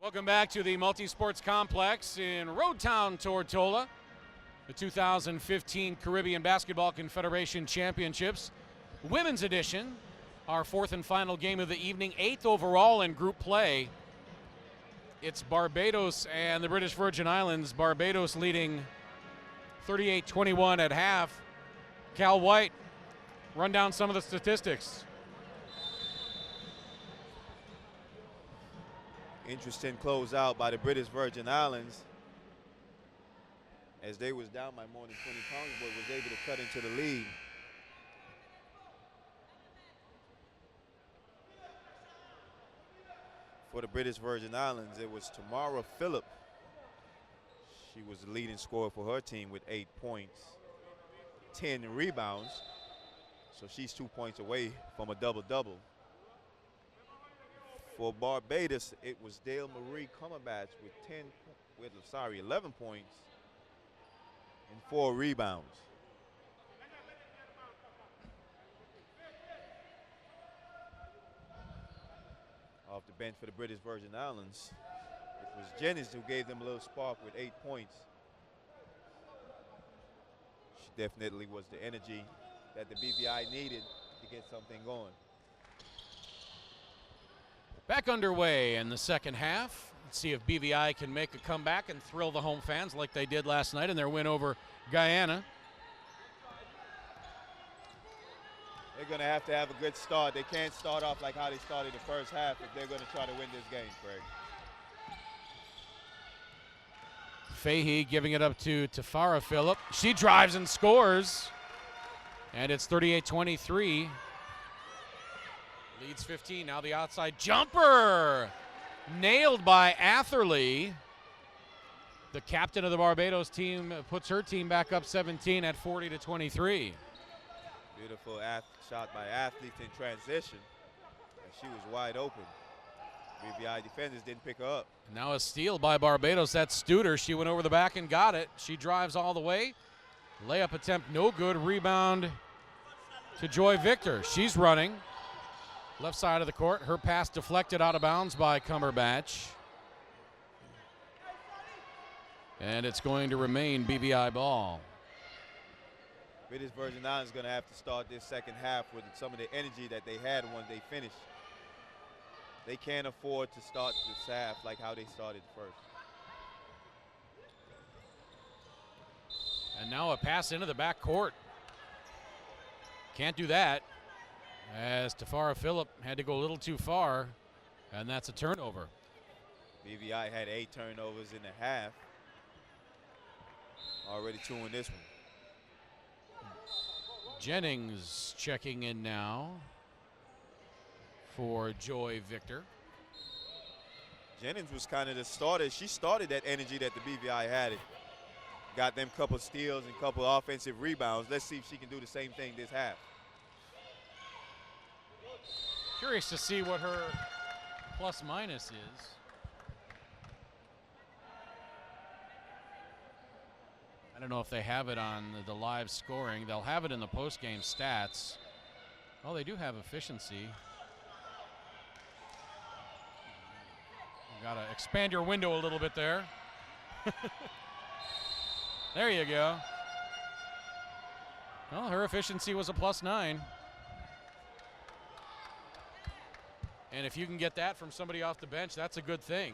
Welcome back to the Multi-Sports Complex in Roadtown, Tortola. The 2015 Caribbean Basketball Confederation Championships, women's edition. Our fourth and final game of the evening, 8th overall in group play. It's Barbados and the British Virgin Islands. Barbados leading 38-21 at half. Cal White, run down some of the statistics. Interesting closeout by the British Virgin Islands, as they was down by more than 20 points, but was able to cut into the lead. For the British Virgin Islands, it was Tamara Phillip. She was the leading scorer for her team with 8 points, 10 rebounds. So she's 2 points away from a double-double. For Barbados, it was Dale Marie Cumberbatch with 11 points and 4 rebounds. Off the bench for the British Virgin Islands, it was Jennings who gave them a little spark with 8 points. She definitely was the energy that the BVI needed to get something going. Back underway in the second half. Let's see if BVI can make a comeback and thrill the home fans like they did last night in their win over Guyana. They're going to have a good start. They can't start off like how they started the first half if they're going to try to win this game, Craig. Fahey giving it up to Tafara Phillip. She drives and scores. And it's 38-23. Leads 15, now the outside jumper. Nailed by Atherley. The captain of the Barbados team puts her team back up 17 at 40-23. Beautiful shot by Athlete in transition. And she was wide open. BVI defenders didn't pick her up. Now a steal by Barbados. That's Studer. She went over the back and got it. She drives all the way. Layup attempt no good. Rebound to Joy Victor. She's running. Left side of the court. Her pass deflected out of bounds by Cumberbatch. And it's going to remain BVI ball. British Virgin Islands is going to have to start this second half with some of the energy that they had when they finished. They can't afford to start this half like how they started first. And now a pass into the back court. Can't do that, as Tafara Phillip had to go a little too far, and that's a turnover. BVI had 8 turnovers in the half. Already 2 in this one. Jennings checking in now for Joy Victor. Jennings was kind of the starter. She started that energy that the BVI had. Got them couple steals and couple offensive rebounds. Let's see if she can do the same thing this half. Curious to see what her plus minus is. I don't know if they have it on the live scoring. They'll have it in the post-game stats. Oh, they do have efficiency. You gotta expand your window a little bit there. There you go. Well, her efficiency was a +9. And if you can get that from somebody off the bench, that's a good thing.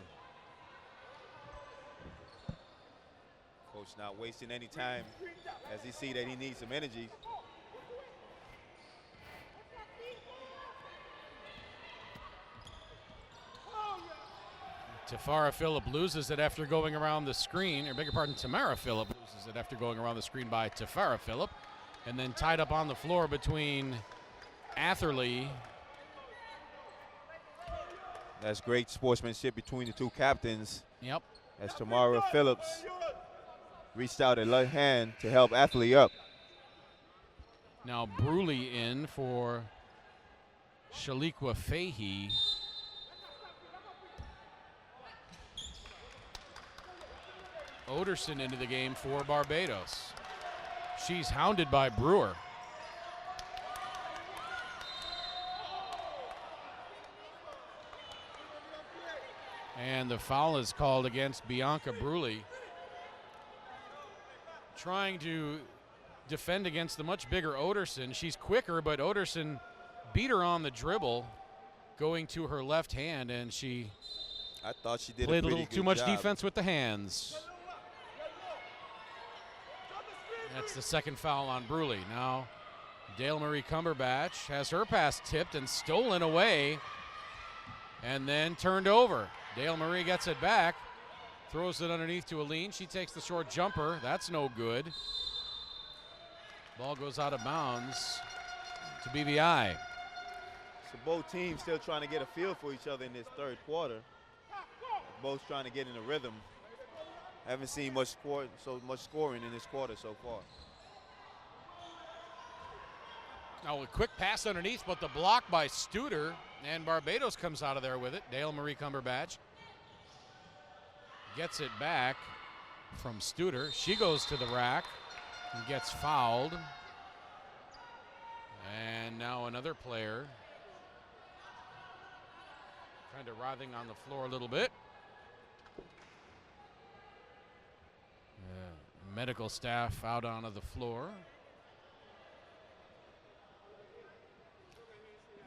Coach not wasting any time as he see that he needs some energy. Tafara Phillip loses it after going around the screen, or beg your pardon, Tamara Phillip loses it after going around the screen by Tafara Phillip, and then tied up on the floor between Atherley. That's great sportsmanship between the two captains. Yep. As Tamara Phillips reached out a left hand to help Athlete up. Now Bruley in for Shaliqua Fahey. Oderson into the game for Barbados. She's hounded by Brewer. And the foul is called against Bianca Bruley. Trying to defend against the much bigger Oderson. She's quicker, but Oderson beat her on the dribble, going to her left hand, and she I thought she did played a little pretty too good much job. defense with the hands. That's the second foul on Bruley. Now Dale Marie Cumberbatch has her pass tipped and stolen away and then turned over. Dale Marie gets it back, throws it underneath to Aline. She takes the short jumper. That's no good. Ball goes out of bounds to BVI. So both teams still trying to get a feel for each other in this third quarter. Both trying to get in a rhythm. Haven't seen so much scoring in this quarter so far. Now a quick pass underneath, but the block by Studer, and Barbados comes out of there with it. Dale Marie Cumberbatch gets it back from Studer. She goes to the rack and gets fouled. And now another player kind of writhing on the floor a little bit. Medical staff out onto the floor.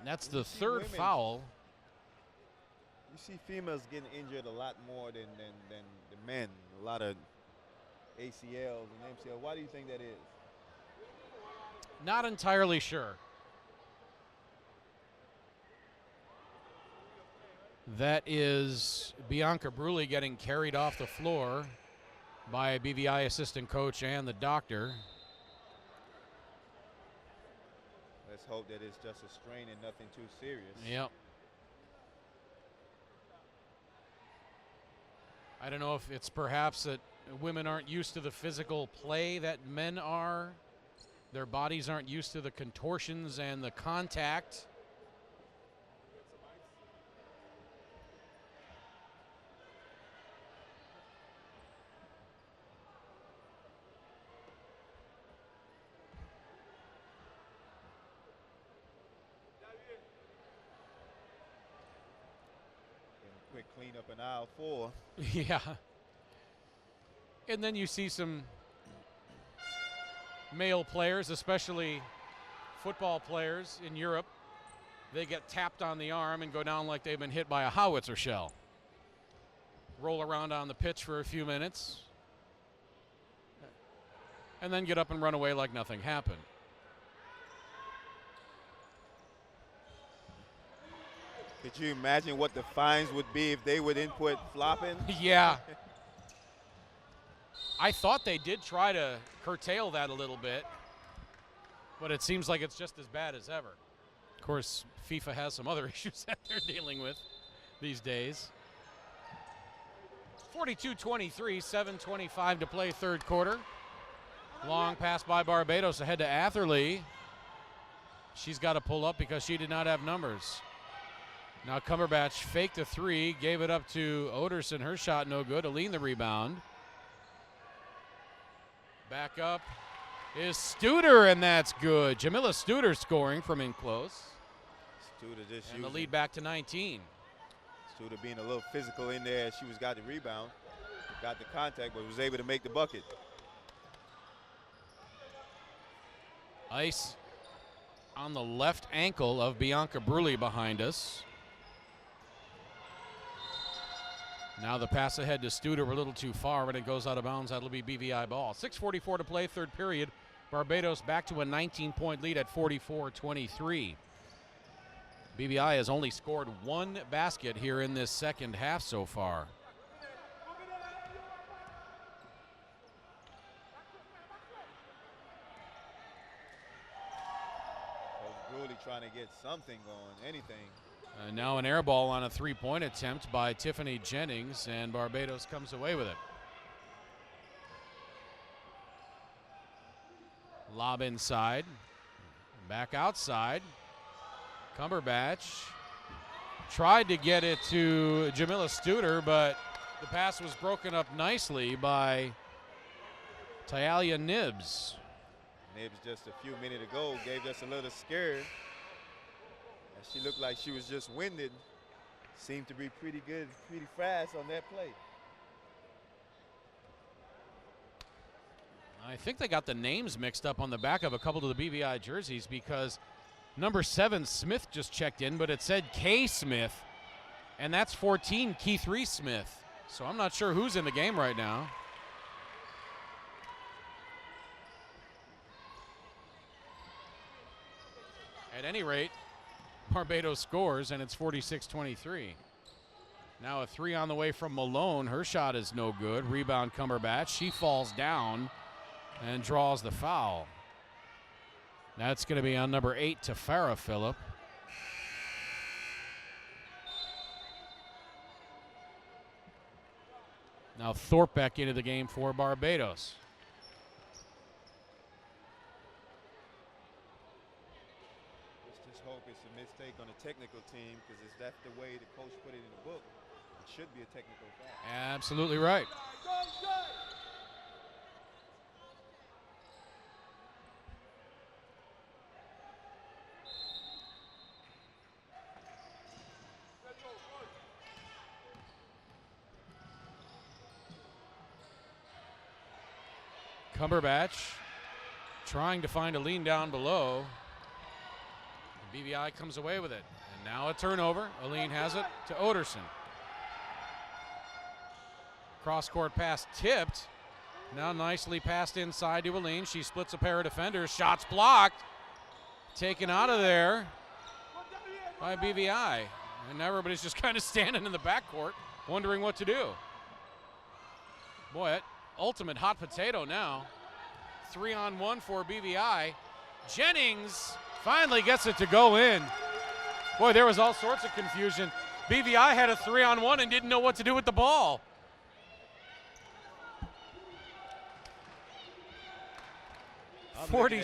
That's the third foul. You see females getting injured a lot more than the men. A lot of ACLs and MCL. Why do you think that is? Not entirely sure. That is Bianca Bruley getting carried off the floor by a BVI assistant coach and the doctor. Let's hope that it's just a strain and nothing too serious. Yep. I don't know if it's perhaps that women aren't used to the physical play that men are. Their bodies aren't used to the contortions and the contact. Quick cleanup in aisle 4. Yeah. And then you see some male players, especially football players in Europe. They get tapped on the arm and go down like they've been hit by a howitzer shell. Roll around on the pitch for a few minutes. And then get up and run away like nothing happened. Could you imagine what the fines would be if they would input flopping? Yeah. I thought they did try to curtail that a little bit, but it seems like it's just as bad as ever. Of course, FIFA has some other issues that they're dealing with these days. 42-23, 7:25 to play third quarter. Long pass by Barbados ahead to Atherley. She's got to pull up because she did not have numbers. Now Cumberbatch faked a three, gave it up to Oderson. Her shot no good. Aline the rebound. Back up is Studer, and that's good. Jamila Studer scoring from in close. Studer just and the lead back to 19. Studer being a little physical in there. She got the rebound, got the contact, but was able to make the bucket. Ice on the left ankle of Bianca Bruley behind us. Now the pass ahead to Studer a little too far, but it goes out of bounds. That'll be BVI ball. 6:44 to play, third period. Barbados back to a 19-point lead at 44-23. BVI has only scored one basket here in this second half so far. Bruley trying to get something going, anything. Now an air ball on a three-point attempt by Tiffany Jennings, and Barbados comes away with it. Lob inside, back outside. Cumberbatch tried to get it to Jamila Studer, but the pass was broken up nicely by Tyalia Nibbs. Nibbs just a few minutes ago gave us a little scare. She looked like she was just winded. seemed to be pretty good, pretty fast on that play. I think they got the names mixed up on the back of a couple of the BVI jerseys because number 7 Smith just checked in, but it said K Smith, and that's 14 Keith Reese Smith. So I'm not sure who's in the game right now. At any rate, Barbados scores, and it's 46-23. Now a 3 on the way from Malone. Her shot is no good. Rebound Cumberbatch. She falls down and draws the foul. That's going to be on number 8 to Farrah Phillip. Now Thorpe back into the game for Barbados. Let's just hope it's a mistake on the technical team, because that's the way the coach put it in the book. It should be a technical foul. Absolutely right. Cumberbatch trying to find a lean down below. And BVI comes away with it. And now a turnover. Aline has it to Oderson. Cross-court pass tipped. Now nicely passed inside to Aline. She splits a pair of defenders. Shots blocked. Taken out of there by BVI. And now everybody's just kind of standing in the backcourt wondering what to do. Boy, ultimate hot potato now. 3-on-1 for BVI. Jennings finally gets it to go in. Boy, there was all sorts of confusion. BVI had a 3-on-1 and didn't know what to do with the ball. I'm looking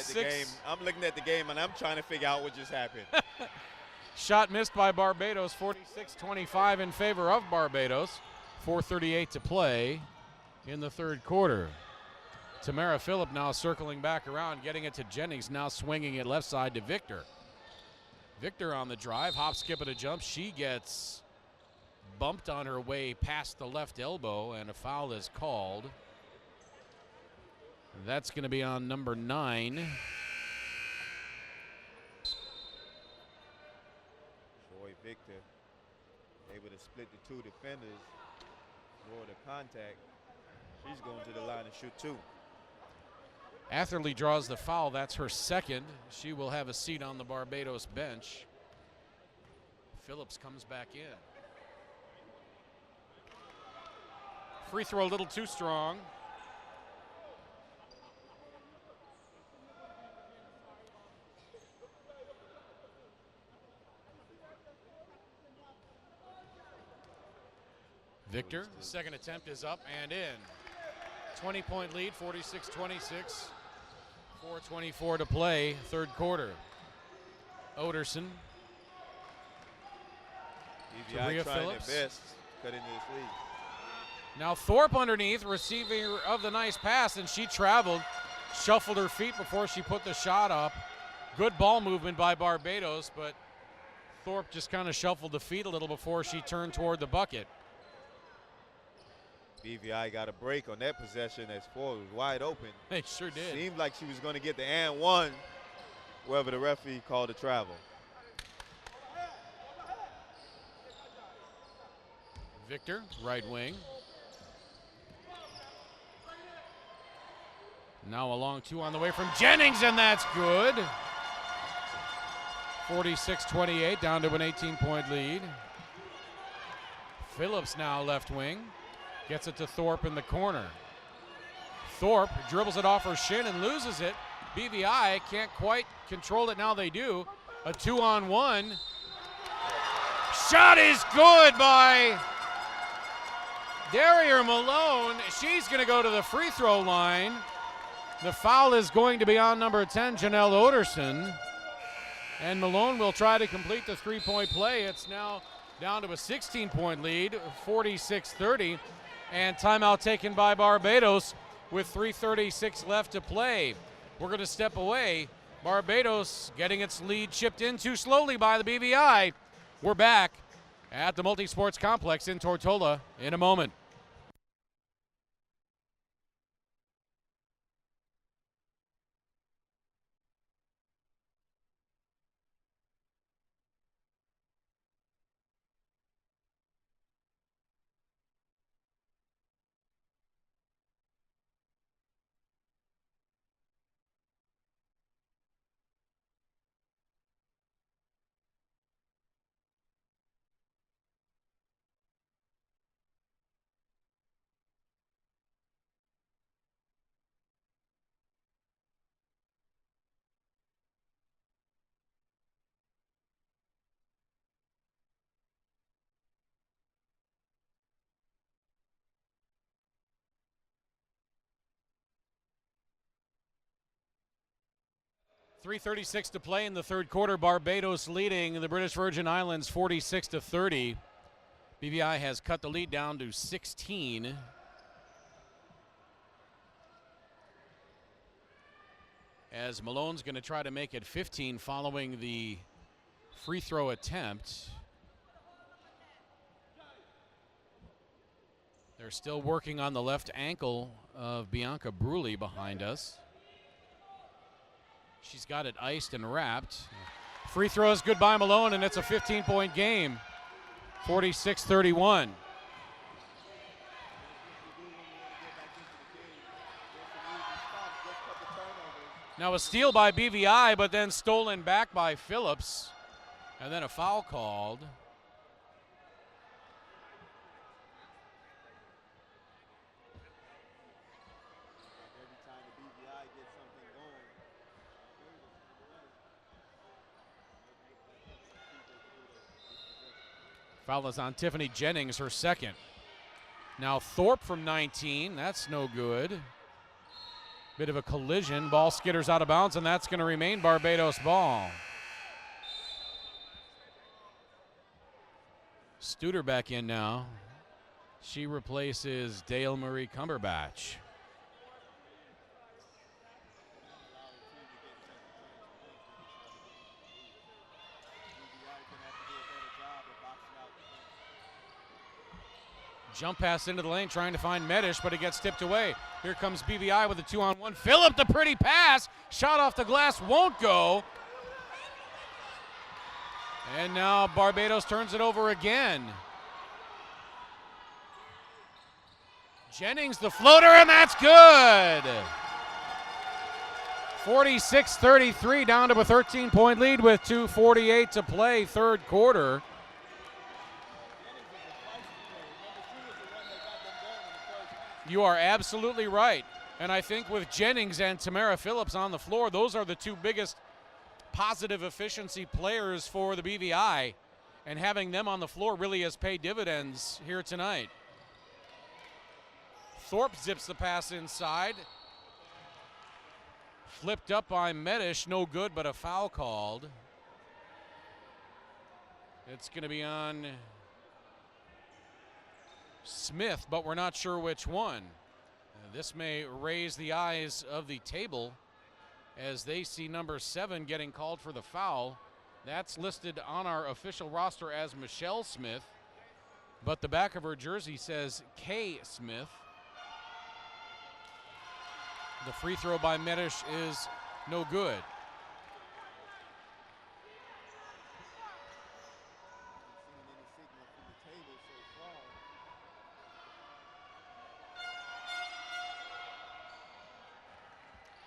at the game and I'm trying to figure out what just happened. Shot missed by Barbados. 46-25 in favor of Barbados. 4:38 to play in the third quarter. Tamara Phillip now circling back around, getting it to Jennings, now swinging it left side to Victor. Victor on the drive, hop, skip, and a jump. She gets bumped on her way past the left elbow, and a foul is called. That's going to be on number 9. Joy Victor able to split the 2 defenders, lower the contact. She's going to the line to shoot 2. Atherley draws the foul. That's her second. She will have a seat on the Barbados bench. Phillips comes back in. Free throw a little too strong. Victor, second attempt is up and in. 20-point lead, 46-26. 4:24 to play, third quarter. Oderson. BVI trying their best, cut into this lead. Now Thorpe underneath, receiver of the nice pass, and she traveled, shuffled her feet before she put the shot up. Good ball movement by Barbados, but Thorpe just kind of shuffled the feet a little before she turned toward the bucket. BVI got a break on that possession as forward was wide open. They sure did. Seemed like she was going to get the and one, wherever the referee called a travel. Victor, right wing. Now a long 2 on the way from Jennings, and that's good. 46-28, down to an 18-point lead. Phillips now left wing. Gets it to Thorpe in the corner. Thorpe dribbles it off her shin and loses it. BVI can't quite control it. Now they do. A 2-on-1. Shot is good by Darrier Malone. She's going to go to the free throw line. The foul is going to be on number 10, Janelle Oderson. And Malone will try to complete the three-point play. It's now down to a 16-point lead, 46-30. And timeout taken by Barbados with 3:36 left to play. We're going to step away. Barbados getting its lead chipped in too slowly by the BVI. We're back at the Multisports Complex in Tortola in a moment. .336 to play in the third quarter. Barbados leading the British Virgin Islands 46-30. BVI has cut the lead down to 16. As Malone's going to try to make it 15 following the free throw attempt. They're still working on the left ankle of Bianca Bruley behind us. She's got it iced and wrapped. Free throw is good by Malone, and it's a 15-point game. 46-31. Now a steal by BVI, but then stolen back by Phillips. And then a foul called. Foul is on Tiffany Jennings, her second. Now Thorpe from 19, that's no good. Bit of a collision, ball skitters out of bounds, and that's going to remain Barbados ball. Studer back in now. She replaces Dale Marie Cumberbatch. Jump pass into the lane, trying to find Medish, but it gets tipped away. Here comes BVI with a 2-on-1. Phillip, the pretty pass. Shot off the glass, won't go. And now Barbados turns it over again. Jennings, the floater, and that's good. 46-33, down to a 13-point lead with 2:48 to play, third quarter. You are absolutely right. And I think with Jennings and Tamara Phillips on the floor, those are the two biggest positive efficiency players for the BVI. And having them on the floor really has paid dividends here tonight. Thorpe zips the pass inside. Flipped up by Medish, no good, but a foul called. It's going to be on Smith, but we're not sure which one. This may raise the eyes of the table as they see number 7 getting called for the foul. That's listed on our official roster as Michelle Smith, but the back of her jersey says K. Smith. The free throw by Medish is no good.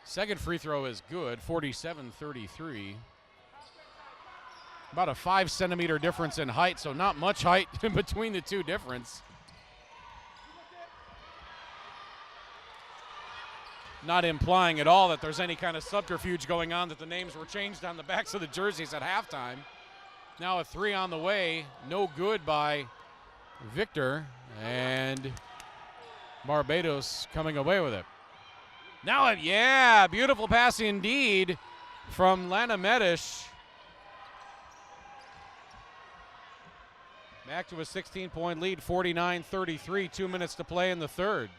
Second free throw is good, 47-33. About a 5-centimeter difference in height, so not much height in between the two difference. Not implying at all that there's any kind of subterfuge going on, that the names were changed on the backs of the jerseys at halftime. Now a three on the way, no good by Victor, and Barbados coming away with it. Now, yeah, beautiful pass indeed from Lana Medish. Back to a 16-point lead, 49-33, 2 minutes to play in the third.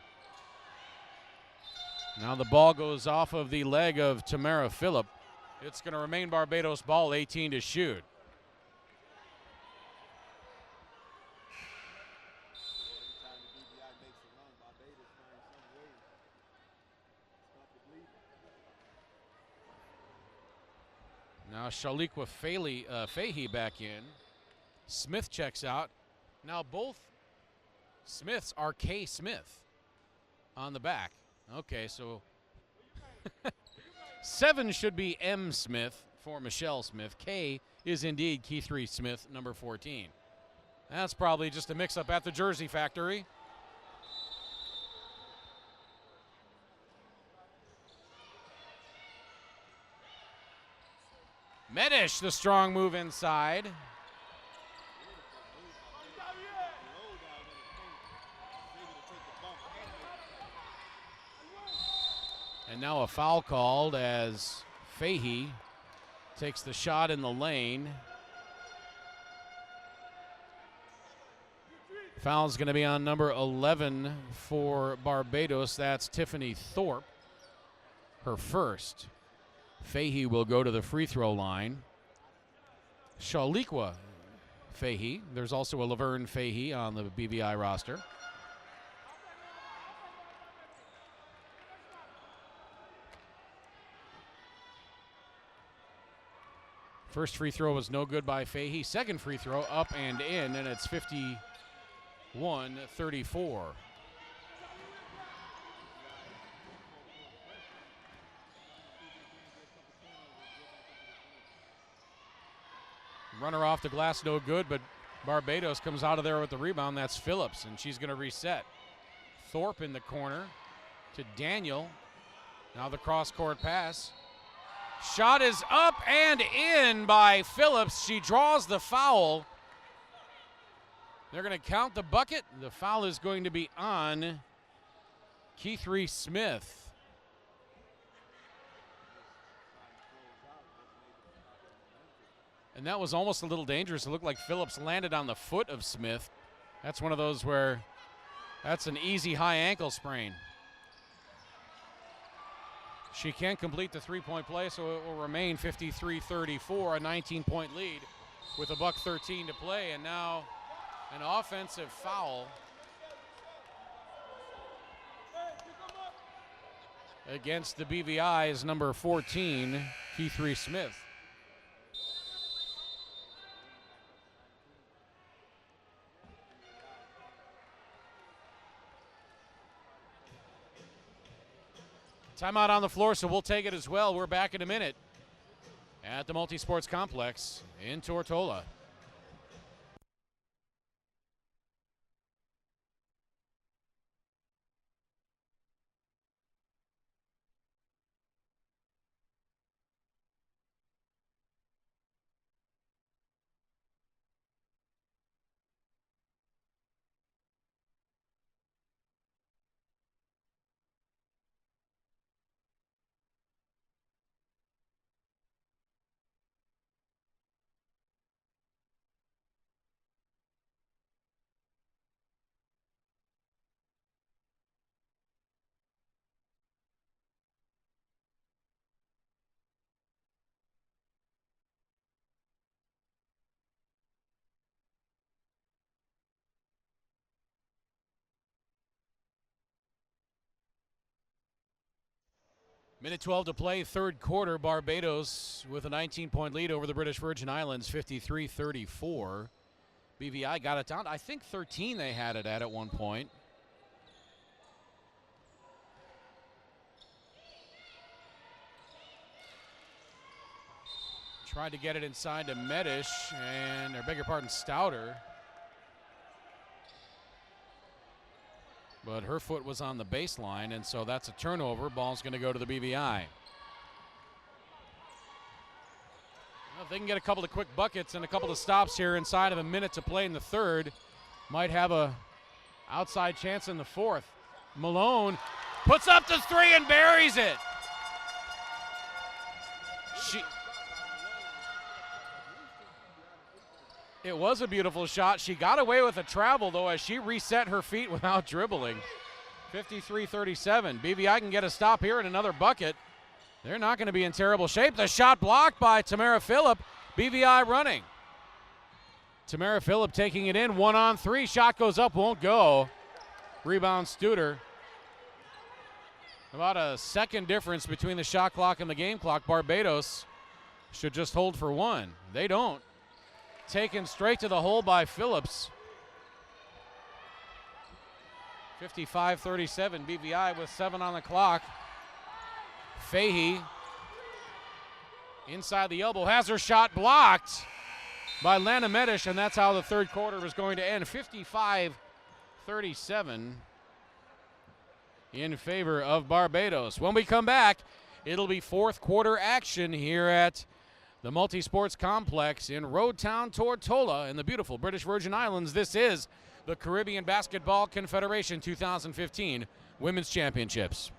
Now the ball goes off of the leg of Tamara Phillip. It's going to remain Barbados ball, 18 to shoot. Now Shaliqua Fahey back in. Smith checks out. Now both Smiths are K. Smith on the back. Okay, so 7 should be M. Smith for Michelle Smith. K is indeed Keith Smith, number 14. That's probably just a mix-up at the jersey factory. Medish, the strong move inside. And now a foul called as Fahey takes the shot in the lane. Foul's going to be on number 11 for Barbados. That's Tiffany Thorpe, her first. Fahey will go to the free throw line. Shaliqua Fahey. There's also a Laverne Fahey on the BVI roster. First free throw was no good by Fahey. Second free throw up and in, and it's 51-34. Runner off the glass, no good, but Barbados comes out of there with the rebound. That's Phillips, and she's going to reset. Thorpe in the corner to Daniel. Now the cross-court pass. Shot is up and in by Phillips. She draws the foul. They're going to count the bucket. The foul is going to be on Keith Smith. And that was almost a little dangerous. It looked like Phillips landed on the foot of Smith. That's one of those where that's an easy high ankle sprain. She can't complete the three-point play, so it will remain 53-34, a 19-point lead with $1:13 to play. And now an offensive foul against the BVI's number 14, Keith Smith. Timeout on the floor, so we'll take it as well. We're back in a minute at the Multisports Complex in Tortola. Minute 12 to play, third quarter. Barbados with a 19-point lead over the British Virgin Islands, 53-34. BVI got it down. I think 13 they had it at one point. Tried to get it inside to Medish, and, or beg your pardon, Stouter. But her foot was on the baseline, and so that's a turnover. Ball's going to go to the BVI. Well, if they can get a couple of quick buckets and a couple of stops here inside of a minute to play in the third, might have a outside chance in the fourth. Malone puts up the three and buries it. It was a beautiful shot. She got away with a travel, though, as she reset her feet without dribbling. 53-37. BVI can get a stop here and another bucket. They're not going to be in terrible shape. The shot blocked by Tamara Phillip. BVI running. Tamara Phillip taking it in. 1-on-3. Shot goes up, won't go. Rebound Studer. About a second difference between the shot clock and the game clock. Barbados should just hold for one. They don't. Taken straight to the hole by Phillips. 55-37, BVI with 7 on the clock. Fahey inside the elbow, has her shot blocked by Lana Medish, and that's how the third quarter was going to end. 55-37 in favor of Barbados. When we come back, it'll be fourth quarter action here at the Multi-Sports Complex in Road Town, Tortola in the beautiful British Virgin Islands. This is the Caribbean Basketball Confederation 2015 Women's Championships.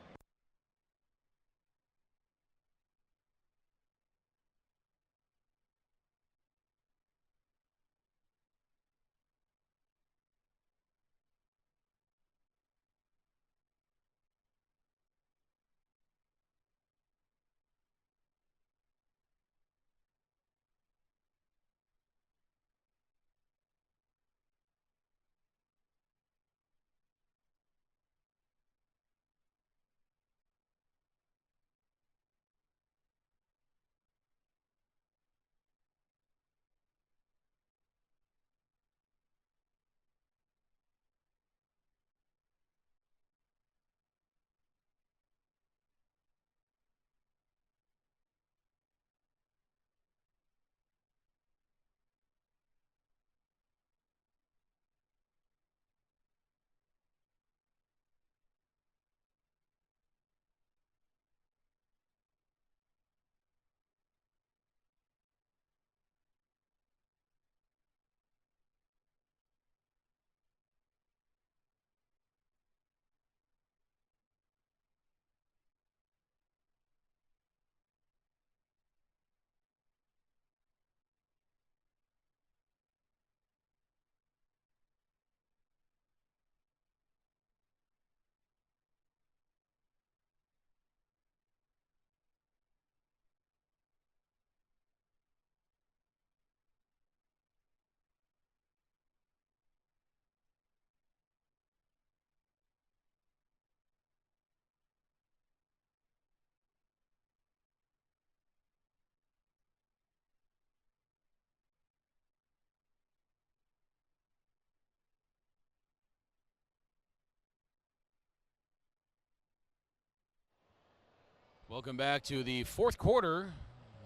Welcome back to the fourth quarter,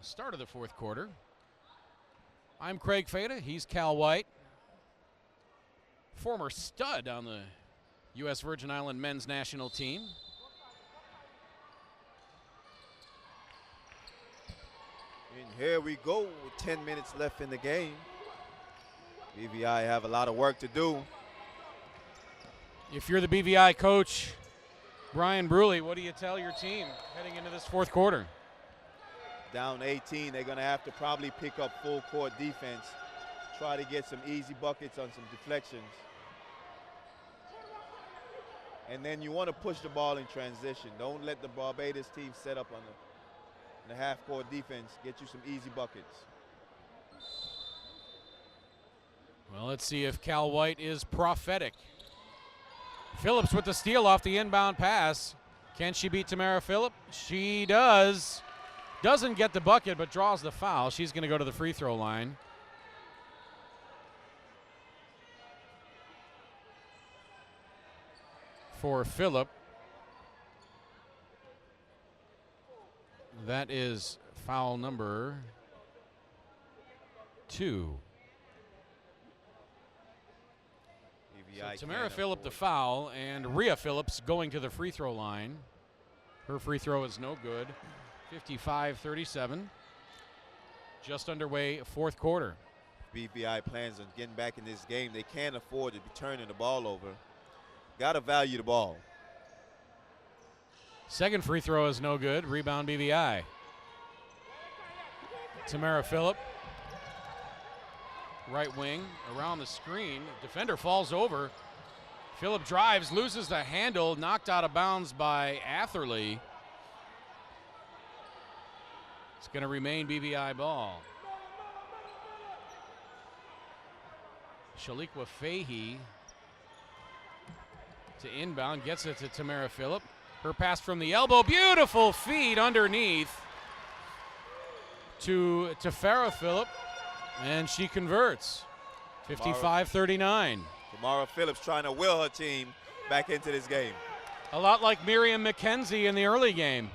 start of the fourth quarter. I'm Craig Fada, he's Cal White, former stud on the U.S. Virgin Island men's national team. And here we go with 10 minutes left in the game. BVI have a lot of work to do. If you're the BVI coach, Brian Bruley, what do you tell your team heading into this fourth quarter? Down 18, they're going to have to probably pick up full court defense, try to get some easy buckets on some deflections. And then you want to push the ball in transition. Don't let the Barbados team set up on the half-court defense. Get you some easy buckets. Well, let's see if Cal White is prophetic. Phillips with the steal off the inbound pass. Can she beat Tamara Phillip? She does. Doesn't get the bucket, but draws the foul. She's going to go to the free throw line. For Phillip, that is foul number 2. So Tamara Phillip the foul, and Rhea Phillips going to the free throw line. Her free throw is no good. 55-37. Just underway, fourth quarter. BVI plans on getting back in this game. They can't afford to be turning the ball over. Got to value the ball. Second free throw is no good. Rebound BVI. Tamara Phillip. Right wing, around the screen. Defender falls over. Phillip drives, loses the handle, knocked out of bounds by Atherley. It's going to remain BVI ball. Shaliqua Fahey to inbound, gets it to Tamara Phillip. Her pass from the elbow, beautiful feed underneath. to Farrah Phillip, and she converts. 55-39. Tamara Phillips trying to will her team back into this game. A lot like Miriam McKenzie in the early game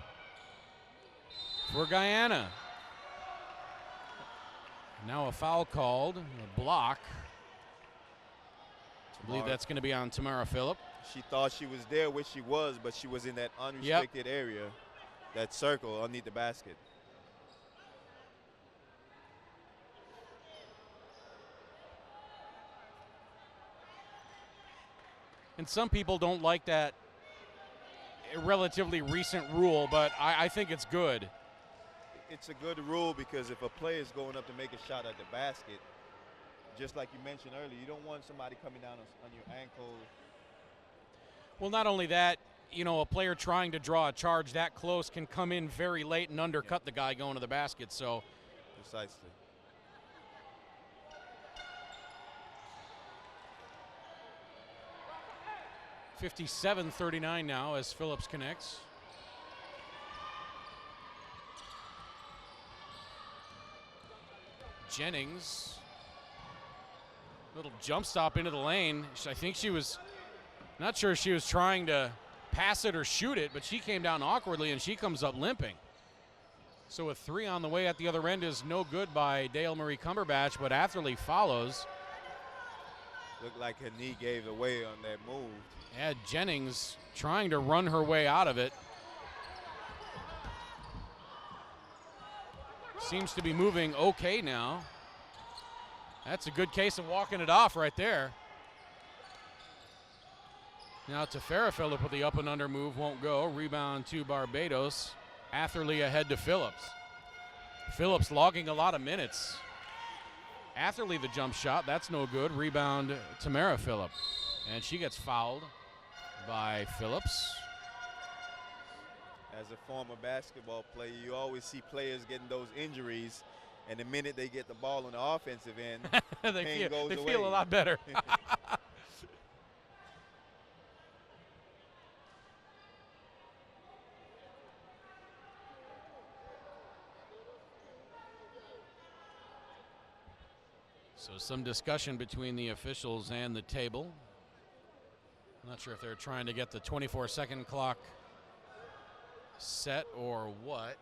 for Guyana. Now a foul called, a block. I believe that's going to be on Tamara Phillip. She thought she was there, which she was, but she was in that unrestricted area, that circle underneath the basket. And some people don't like that relatively recent rule, but I think it's good. It's a good rule because if a player is going up to make a shot at the basket, just like you mentioned earlier, you don't want somebody coming down on your ankle. Well, not only that, you know, a player trying to draw a charge that close can come in very late and undercut the guy going to the basket. So, precisely. $57-39 now as Phillips connects. Jennings, little jump stop into the lane. I think she was, not sure if she was trying to pass it or shoot it, but she came down awkwardly and she comes up limping. So a three on the way at the other end is no good by Dale Marie Cumberbatch, but Atherley follows. Looked like her knee gave away on that move. Yeah, Jennings trying to run her way out of it. Seems to be moving okay now. That's a good case of walking it off right there. Now to Farrah Phillip with the up and under move, won't go. Rebound to Barbados. Atherley ahead to Phillips. Phillips logging a lot of minutes. Atherley the jump shot, that's no good. Rebound Tamara Phillip. And she gets fouled by Phillips. As a former basketball player, you always see players getting those injuries, and the minute they get the ball on the offensive end, they feel a lot better. So some discussion between the officials and the table. I'm not sure if they're trying to get the 24-second clock set or what.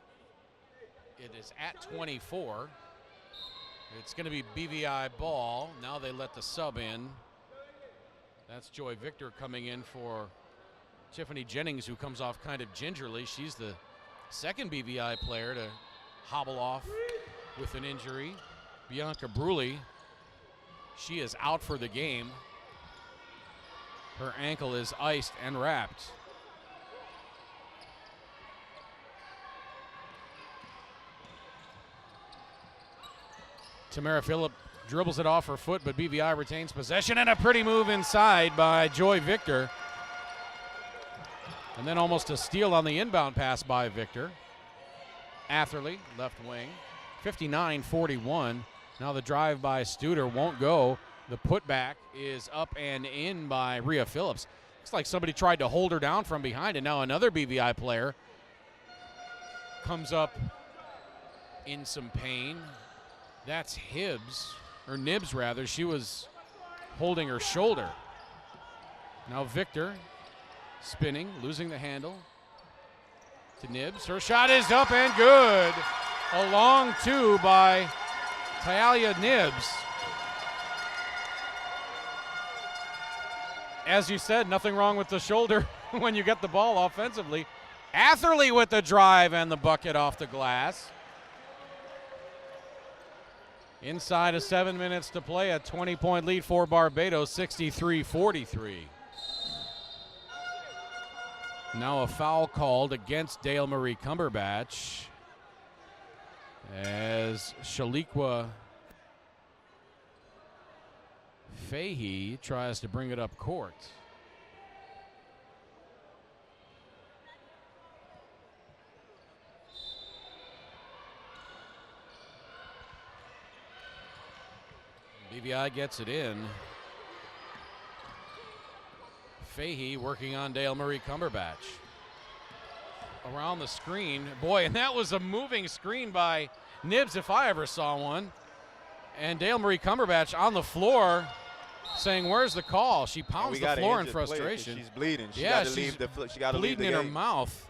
It is at 24. It's going to be BVI ball. Now they let the sub in. That's Joy Victor coming in for Tiffany Jennings, who comes off kind of gingerly. She's the second BVI player to hobble off with an injury. Bianca Bruley, she is out for the game. Her ankle is iced and wrapped. Tamara Phillip dribbles it off her foot, but BVI retains possession, and a pretty move inside by Joy Victor. And then almost a steal on the inbound pass by Victor. Atherley, left wing, 59-41. Now the drive by Studer won't go. The putback is up and in by Rhea Phillips. Looks like somebody tried to hold her down from behind, and now another BVI player comes up in some pain. That's Hibbs, or Nibs rather. She was holding her shoulder. Now Victor spinning, losing the handle to Nibs. Her shot is up and good. A long two by Talia Nibs. As you said, nothing wrong with the shoulder when you get the ball offensively. Atherley with the drive and the bucket off the glass. Inside of 7 minutes to play, a 20-point lead for Barbados, 63-43. Now a foul called against Dale Marie Cumberbatch as Shaliqua Fahey tries to bring it up court. BVI gets it in. Fahey working on Dale Marie Cumberbatch. around the screen. Boy, and that was a moving screen by Nibs if I ever saw one. And Dale Marie Cumberbatch on the floor saying, where's the call? She pounds the floor in frustration. She's bleeding. She yeah, got to leave the she got to leave the bleeding in game. her mouth.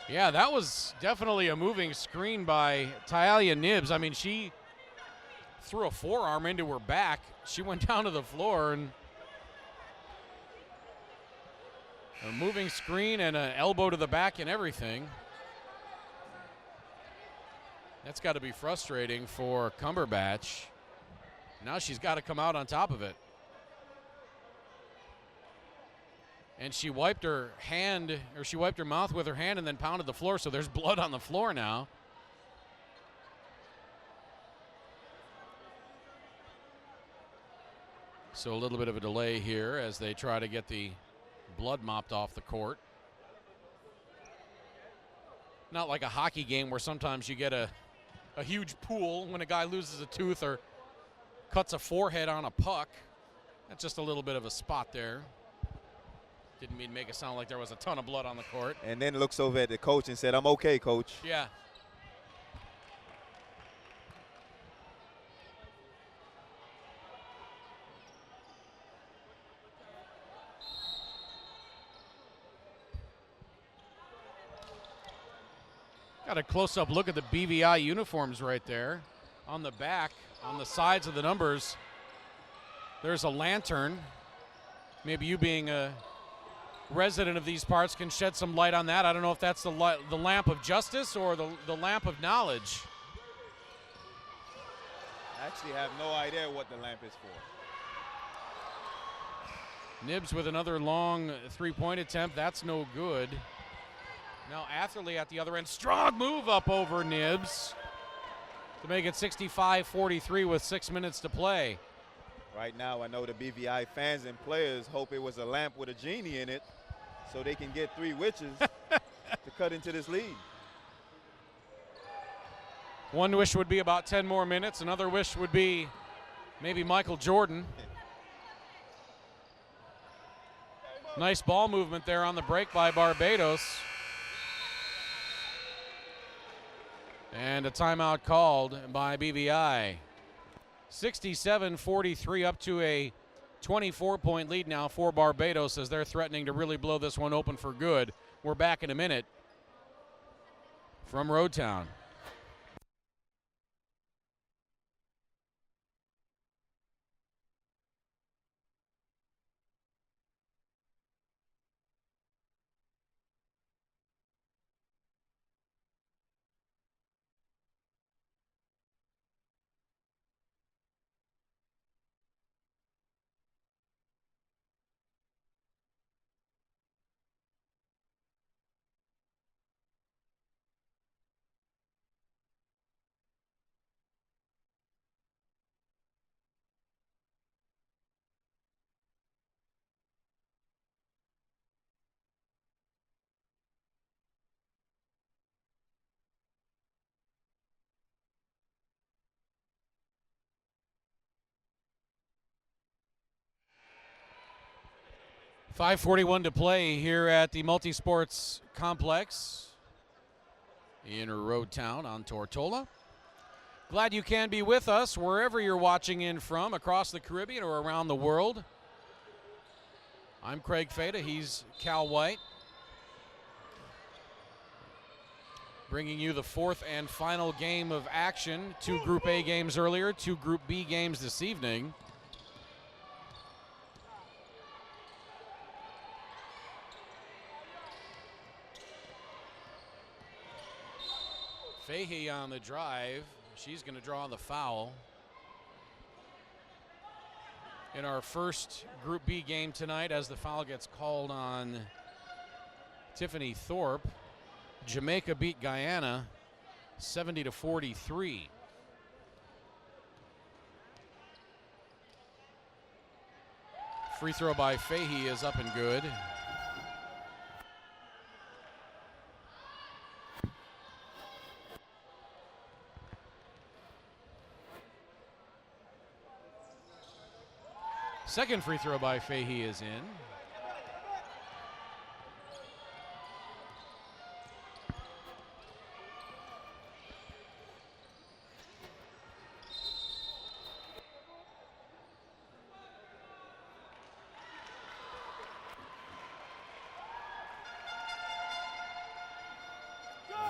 Yeah, that was definitely a moving screen by Tyalia Nibs. I mean, she threw a forearm into her back. She went down to the floor, and a moving screen and an elbow to the back and everything. That's got to be frustrating for Cumberbatch. Now she's got to come out on top of it. And she wiped her hand, or she wiped her mouth with her hand and then pounded the floor, so there's blood on the floor now. So a little bit of a delay here as they try to get the blood mopped off the court. Not like a hockey game where sometimes you get a huge pool when a guy loses a tooth or cuts a forehead on a puck. That's just a little bit of a spot there. Didn't mean to make it sound like there was a ton of blood on the court. And then looks over at the coach and said, I'm okay, coach. Yeah. Got a close-up look at the BVI uniforms right there. On the back, on the sides of the numbers, there's a lantern. Maybe you being a resident of these parts can shed some light on that. I don't know if that's the lamp of justice or the lamp of knowledge. I actually have no idea what the lamp is for. Nibs with another long three-point attempt. That's no good. Now Atherley at the other end. Strong move up over Nibs to make it 65-43 with 6 minutes to play. Right now, I know the BVI fans and players hope it was a lamp with a genie in it so they can get 3 witches to cut into this lead. One wish would be about 10 more minutes. Another wish would be maybe Michael Jordan. Nice ball movement there on the break by Barbados. And a timeout called by BVI. 67-43 up to a 24-point lead now for Barbados as they're threatening to really blow this one open for good. We're back in a minute from Roadtown. .541 to play here at the Multisports Complex in Roadtown on Tortola. Glad you can be with us wherever you're watching in from, across the Caribbean or around the world. I'm Craig Fada, he's Cal White. Bringing you the 4th and final game of action. 2 Group A games earlier, 2 Group B games this evening. Fahey on the drive. She's going to draw the foul. In our first Group B game tonight, as the foul gets called on Tiffany Thorpe, Jamaica beat Guyana 70-43. Free throw by Fahey is up and good. Second free throw by Fahey is in.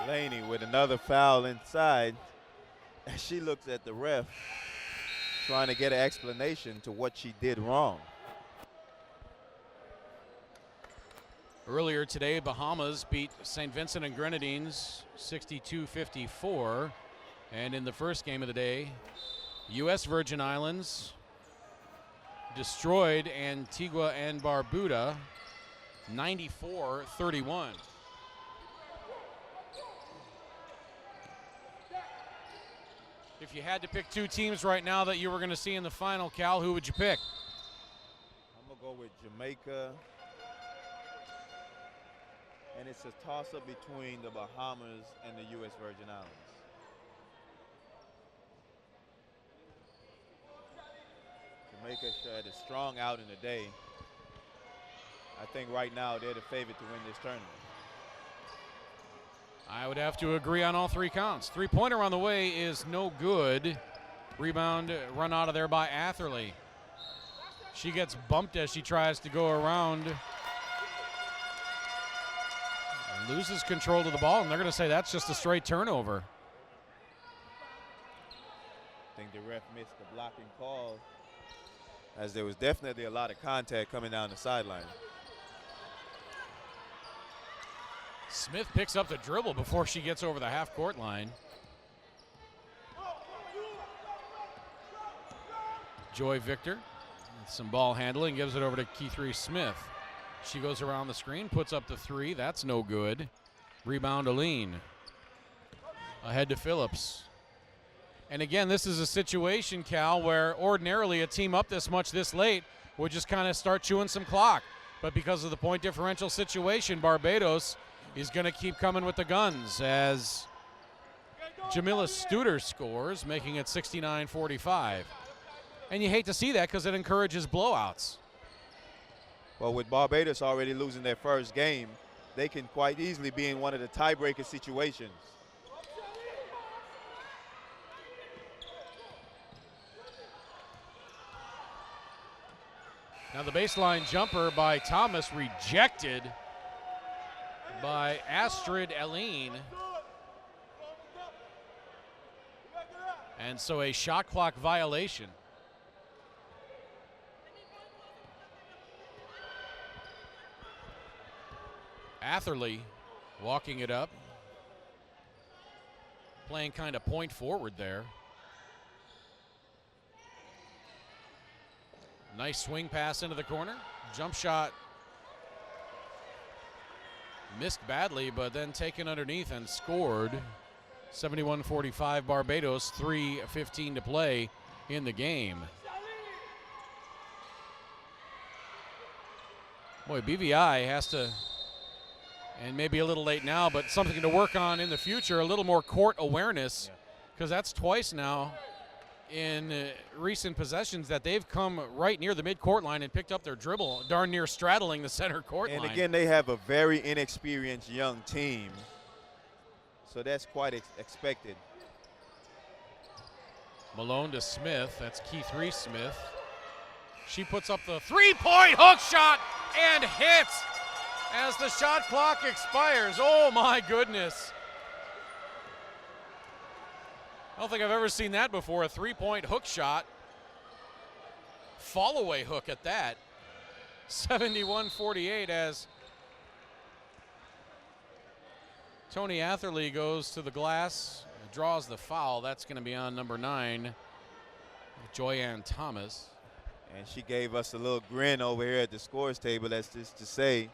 Laney with another foul inside. And she looks at the ref, trying to get an explanation to what she did wrong. Earlier today, Bahamas beat St. Vincent and Grenadines 62-54. And in the first game of the day, U.S. Virgin Islands destroyed Antigua and Barbuda 94-31. If you had to pick two teams right now that you were going to see in the final, Cal, who would you pick? I'm going to go with Jamaica. And it's a toss-up between the Bahamas and the U.S. Virgin Islands. Jamaica had a strong outing today. I think right now they're the favorite to win this tournament. I would have to agree on all three counts. Three-pointer on the way is no good. Rebound run out of there by Atherley. She gets bumped as she tries to go around. Loses control of the ball, and they're going to say that's just a straight turnover. I think the ref missed the blocking call, as there was definitely a lot of contact coming down the sideline. Smith picks up the dribble before she gets over the half-court line. Joy Victor, with some ball handling, gives it over to Keith Smith. She goes around the screen, puts up the three. That's no good. Rebound Aline. Ahead to Phillips. And again, this is a situation, Cal, where ordinarily a team up this much this late would just kind of start chewing some clock. But because of the point differential situation, Barbados is going to keep coming with the guns as Jamila Studer scores, making it 69-45. And you hate to see that because it encourages blowouts. Well, with Barbados already losing their first game, they can quite easily be in one of the tiebreaker situations. Now the baseline jumper by Thomas rejected by Astrid Aline. And so a shot clock violation. Atherley walking it up, playing kind of point forward there. Nice swing pass into the corner. Jump shot missed badly, but then taken underneath and scored. 71-45 Barbados, 3:15 to play in the game. Boy, BVI has to, and maybe a little late now, but something to work on in the future, a little more court awareness, because that's twice now in recent possessions that they've come right near the mid-court line and picked up their dribble, darn near straddling the center court line. And again, they have a very inexperienced young team, so that's quite expected. Malone to Smith, that's Keith Smith. She puts up the three-point hook shot and hits as the shot clock expires. Oh my goodness. I don't think I've ever seen that before, a three-point hook shot. Fall-away hook at that. 71-48 as Tony Atherley goes to the glass, draws the foul. That's going to be on number 9, Joyanne Thomas. And she gave us a little grin over here at the scores table. That's just to say,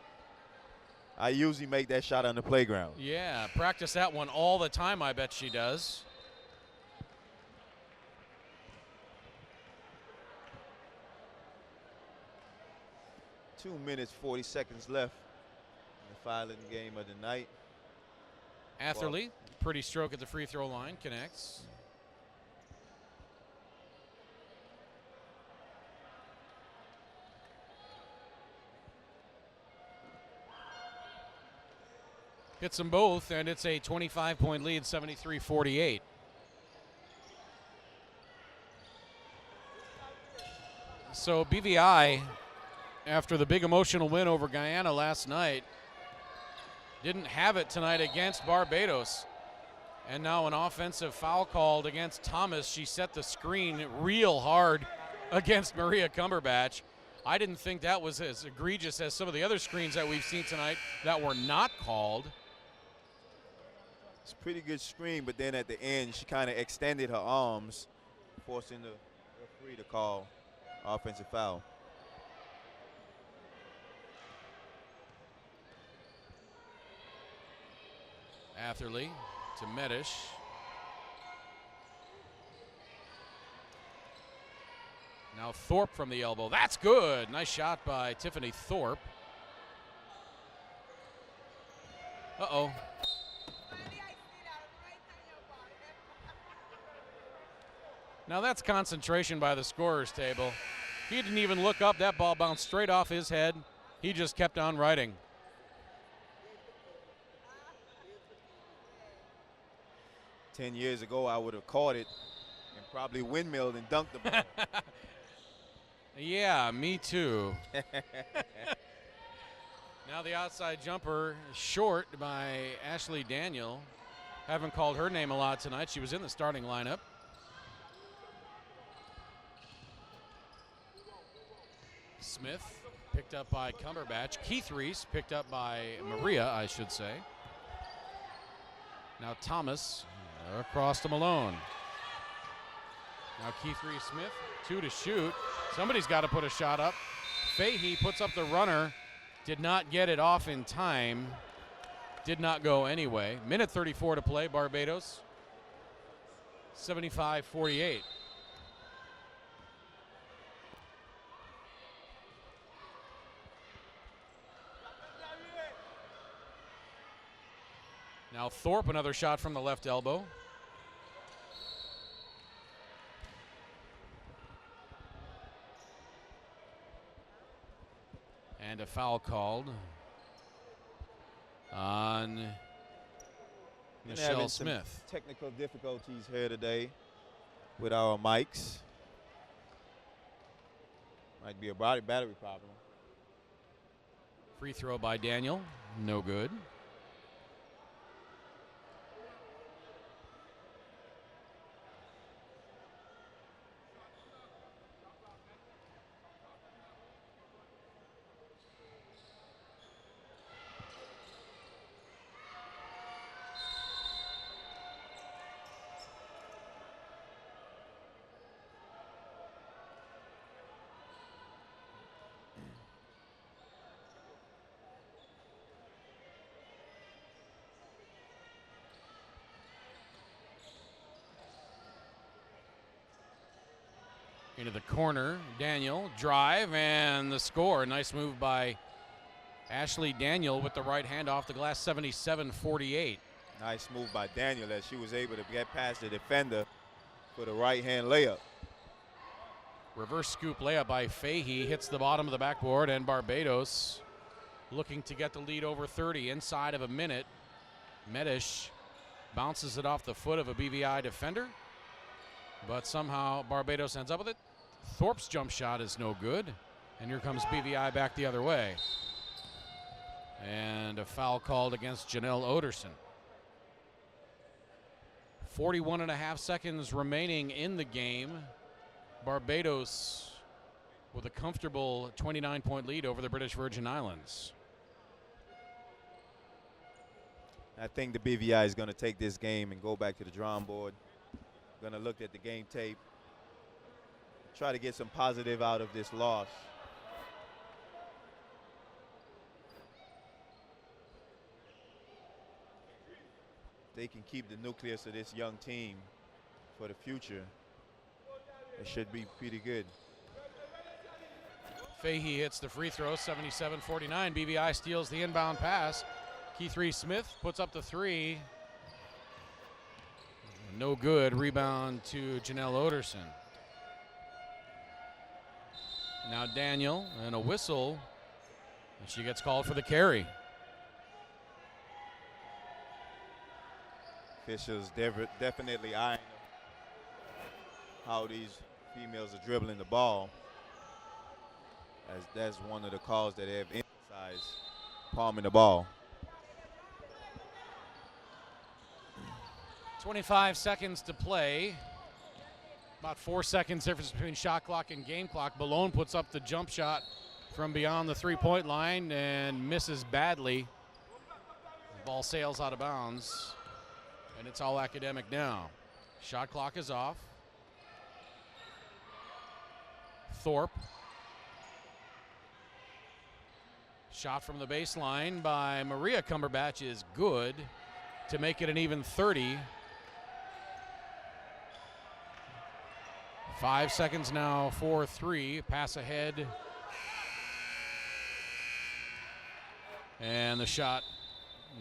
I usually make that shot on the playground. Yeah, practice that one all the time, I bet she does. Two minutes, 40 seconds left in the final game of the night. Atherley, pretty stroke at the free throw line, connects. Hits them both, and it's a 25-point lead, 73-48. So BVI, after the big emotional win over Guyana last night, didn't have it tonight against Barbados. And now an offensive foul called against Thomas. She set the screen real hard against Maria Cumberbatch. I didn't think that was as egregious as some of the other screens that we've seen tonight that were not called. It's a pretty good screen, but then at the end, she kind of extended her arms, forcing the referee to call offensive foul. Atherley to Medish. Now Thorpe from the elbow. That's good. Nice shot by Tiffany Thorpe. Uh-oh. Now that's concentration by the scorer's table. He didn't even look up. That ball bounced straight off his head. He just kept on writing. Ten years ago, I would have caught it and probably windmilled and dunked the ball. Yeah, me too. Now the outside jumper short by Ashley Daniel. Haven't called her name a lot tonight. She was in the starting lineup. Smith picked up by Cumberbatch. Keith Reese picked up by Maria, I should say. Now Thomas across to Malone. Now Keith Reese-Smith, 2 to shoot. Somebody's got to put a shot up. Fahey puts up the runner. Did not get it off in time. Did not go anyway. Minute 34 to play, Barbados. 75-48. Now Thorpe, another shot from the left elbow. And a foul called on Michelle Smith. Technical difficulties here today with our mics. Might be a battery problem. Free throw by Daniel, no good. Into the corner, Daniel, drive, and the score. Nice move by Ashley Daniel with the right hand off the glass, 77-48. Nice move by Daniel as she was able to get past the defender for the right hand layup. Reverse scoop layup by Fahey, hits the bottom of the backboard, and Barbados looking to get the lead over 30 inside of a minute. Medish bounces it off the foot of a BVI defender, but somehow Barbados ends up with it. Thorpe's jump shot is no good, and here comes BVI back the other way. And a foul called against Janelle Oderson. 41.5 seconds remaining in the game. Barbados with a comfortable 29-point lead over the British Virgin Islands. I think the BVI is going to take this game and go back to the drawing board. Going to look at the game tape, try to get some positive out of this loss. They can keep the nucleus of this young team for the future. It should be pretty good. Fahey hits the free throw, 77-49. BVI steals the inbound pass. Keith Reese-Smith puts up the three. No good. Rebound to Janelle Oderson. Now Daniel and a whistle, and she gets called for the carry. Officials definitely eyeing how these females are dribbling the ball, as that's one of the calls that they have emphasized, palming the ball. 25 seconds to play. About 4 seconds difference between shot clock and game clock. Malone puts up the jump shot from beyond the three-point line and misses badly. The ball sails out of bounds, and it's all academic now. Shot clock is off. Thorpe. Shot from the baseline by Maria Cumberbatch is good to make it an even 30. 5 seconds now for three. Pass ahead. And the shot,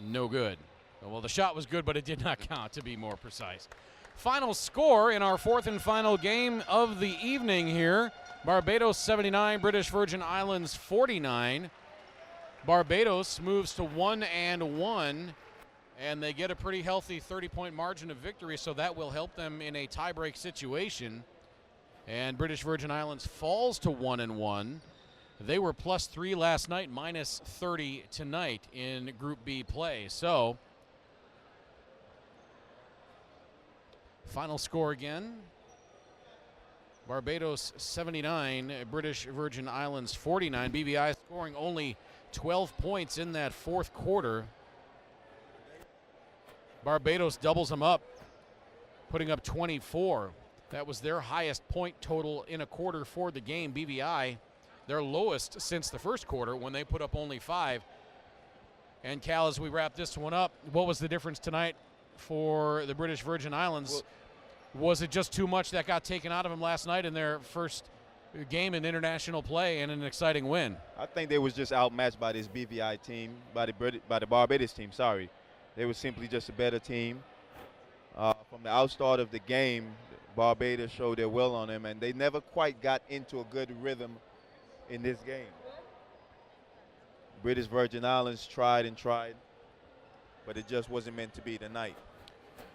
no good. Well, the shot was good, but it did not count, to be more precise. Final score in our fourth and final game of the evening here. Barbados 79, British Virgin Islands 49. Barbados moves to 1-1, and they get a pretty healthy 30-point margin of victory, so that will help them in a tie-break situation. And British Virgin Islands falls to 1-1. They were +3 last night, -30 tonight in Group B play. So, final score again. Barbados 79, British Virgin Islands 49. BVI scoring only 12 points in that fourth quarter. Barbados doubles them up, putting up 24. That was their highest point total in a quarter for the game. BVI, their lowest since the first quarter when they put up only 5. And Cal, as we wrap this one up, what was the difference tonight for the British Virgin Islands? Was it just too much that got taken out of them last night in their first game in international play and an exciting win? I think they was just outmatched by this BVI team, by the Barbados team, sorry. They were simply just a better team. From the outstart of the game, Barbados showed their will on them, and they never quite got into a good rhythm in this game. British Virgin Islands tried and tried, but it just wasn't meant to be tonight.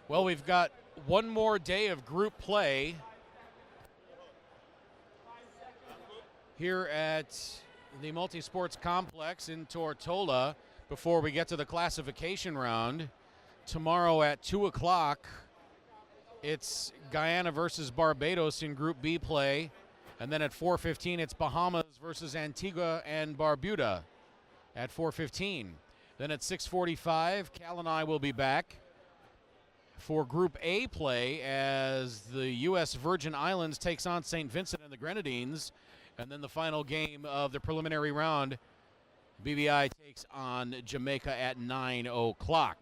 Well, we've got one more day of group play here at the Multi-Sports Complex in Tortola before we get to the classification round. Tomorrow at 2 o'clock, it's Guyana versus Barbados in Group B play. And then at 4:15, it's Bahamas versus Antigua and Barbuda at 4:15. Then at 6:45, Cal and I will be back for Group A play as the U.S. Virgin Islands takes on St. Vincent and the Grenadines. And then the final game of the preliminary round, BVI takes on Jamaica at 9 o'clock.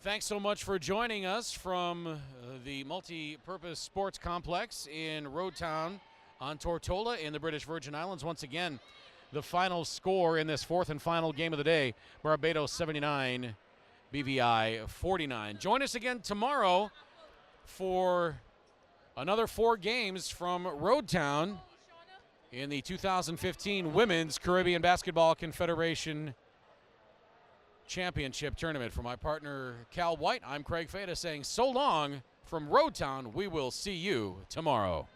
Thanks so much for joining us from the Multi-Purpose Sports Complex in Roadtown on Tortola in the British Virgin Islands. Once again, the final score in this fourth and final game of the day, Barbados 79, BVI 49. Join us again tomorrow for another 4 games from Roadtown in the 2015 Women's Caribbean Basketball Confederation Championship Tournament. For my partner, Cal White, I'm Craig Fada saying so long from Roadtown. We will see you tomorrow.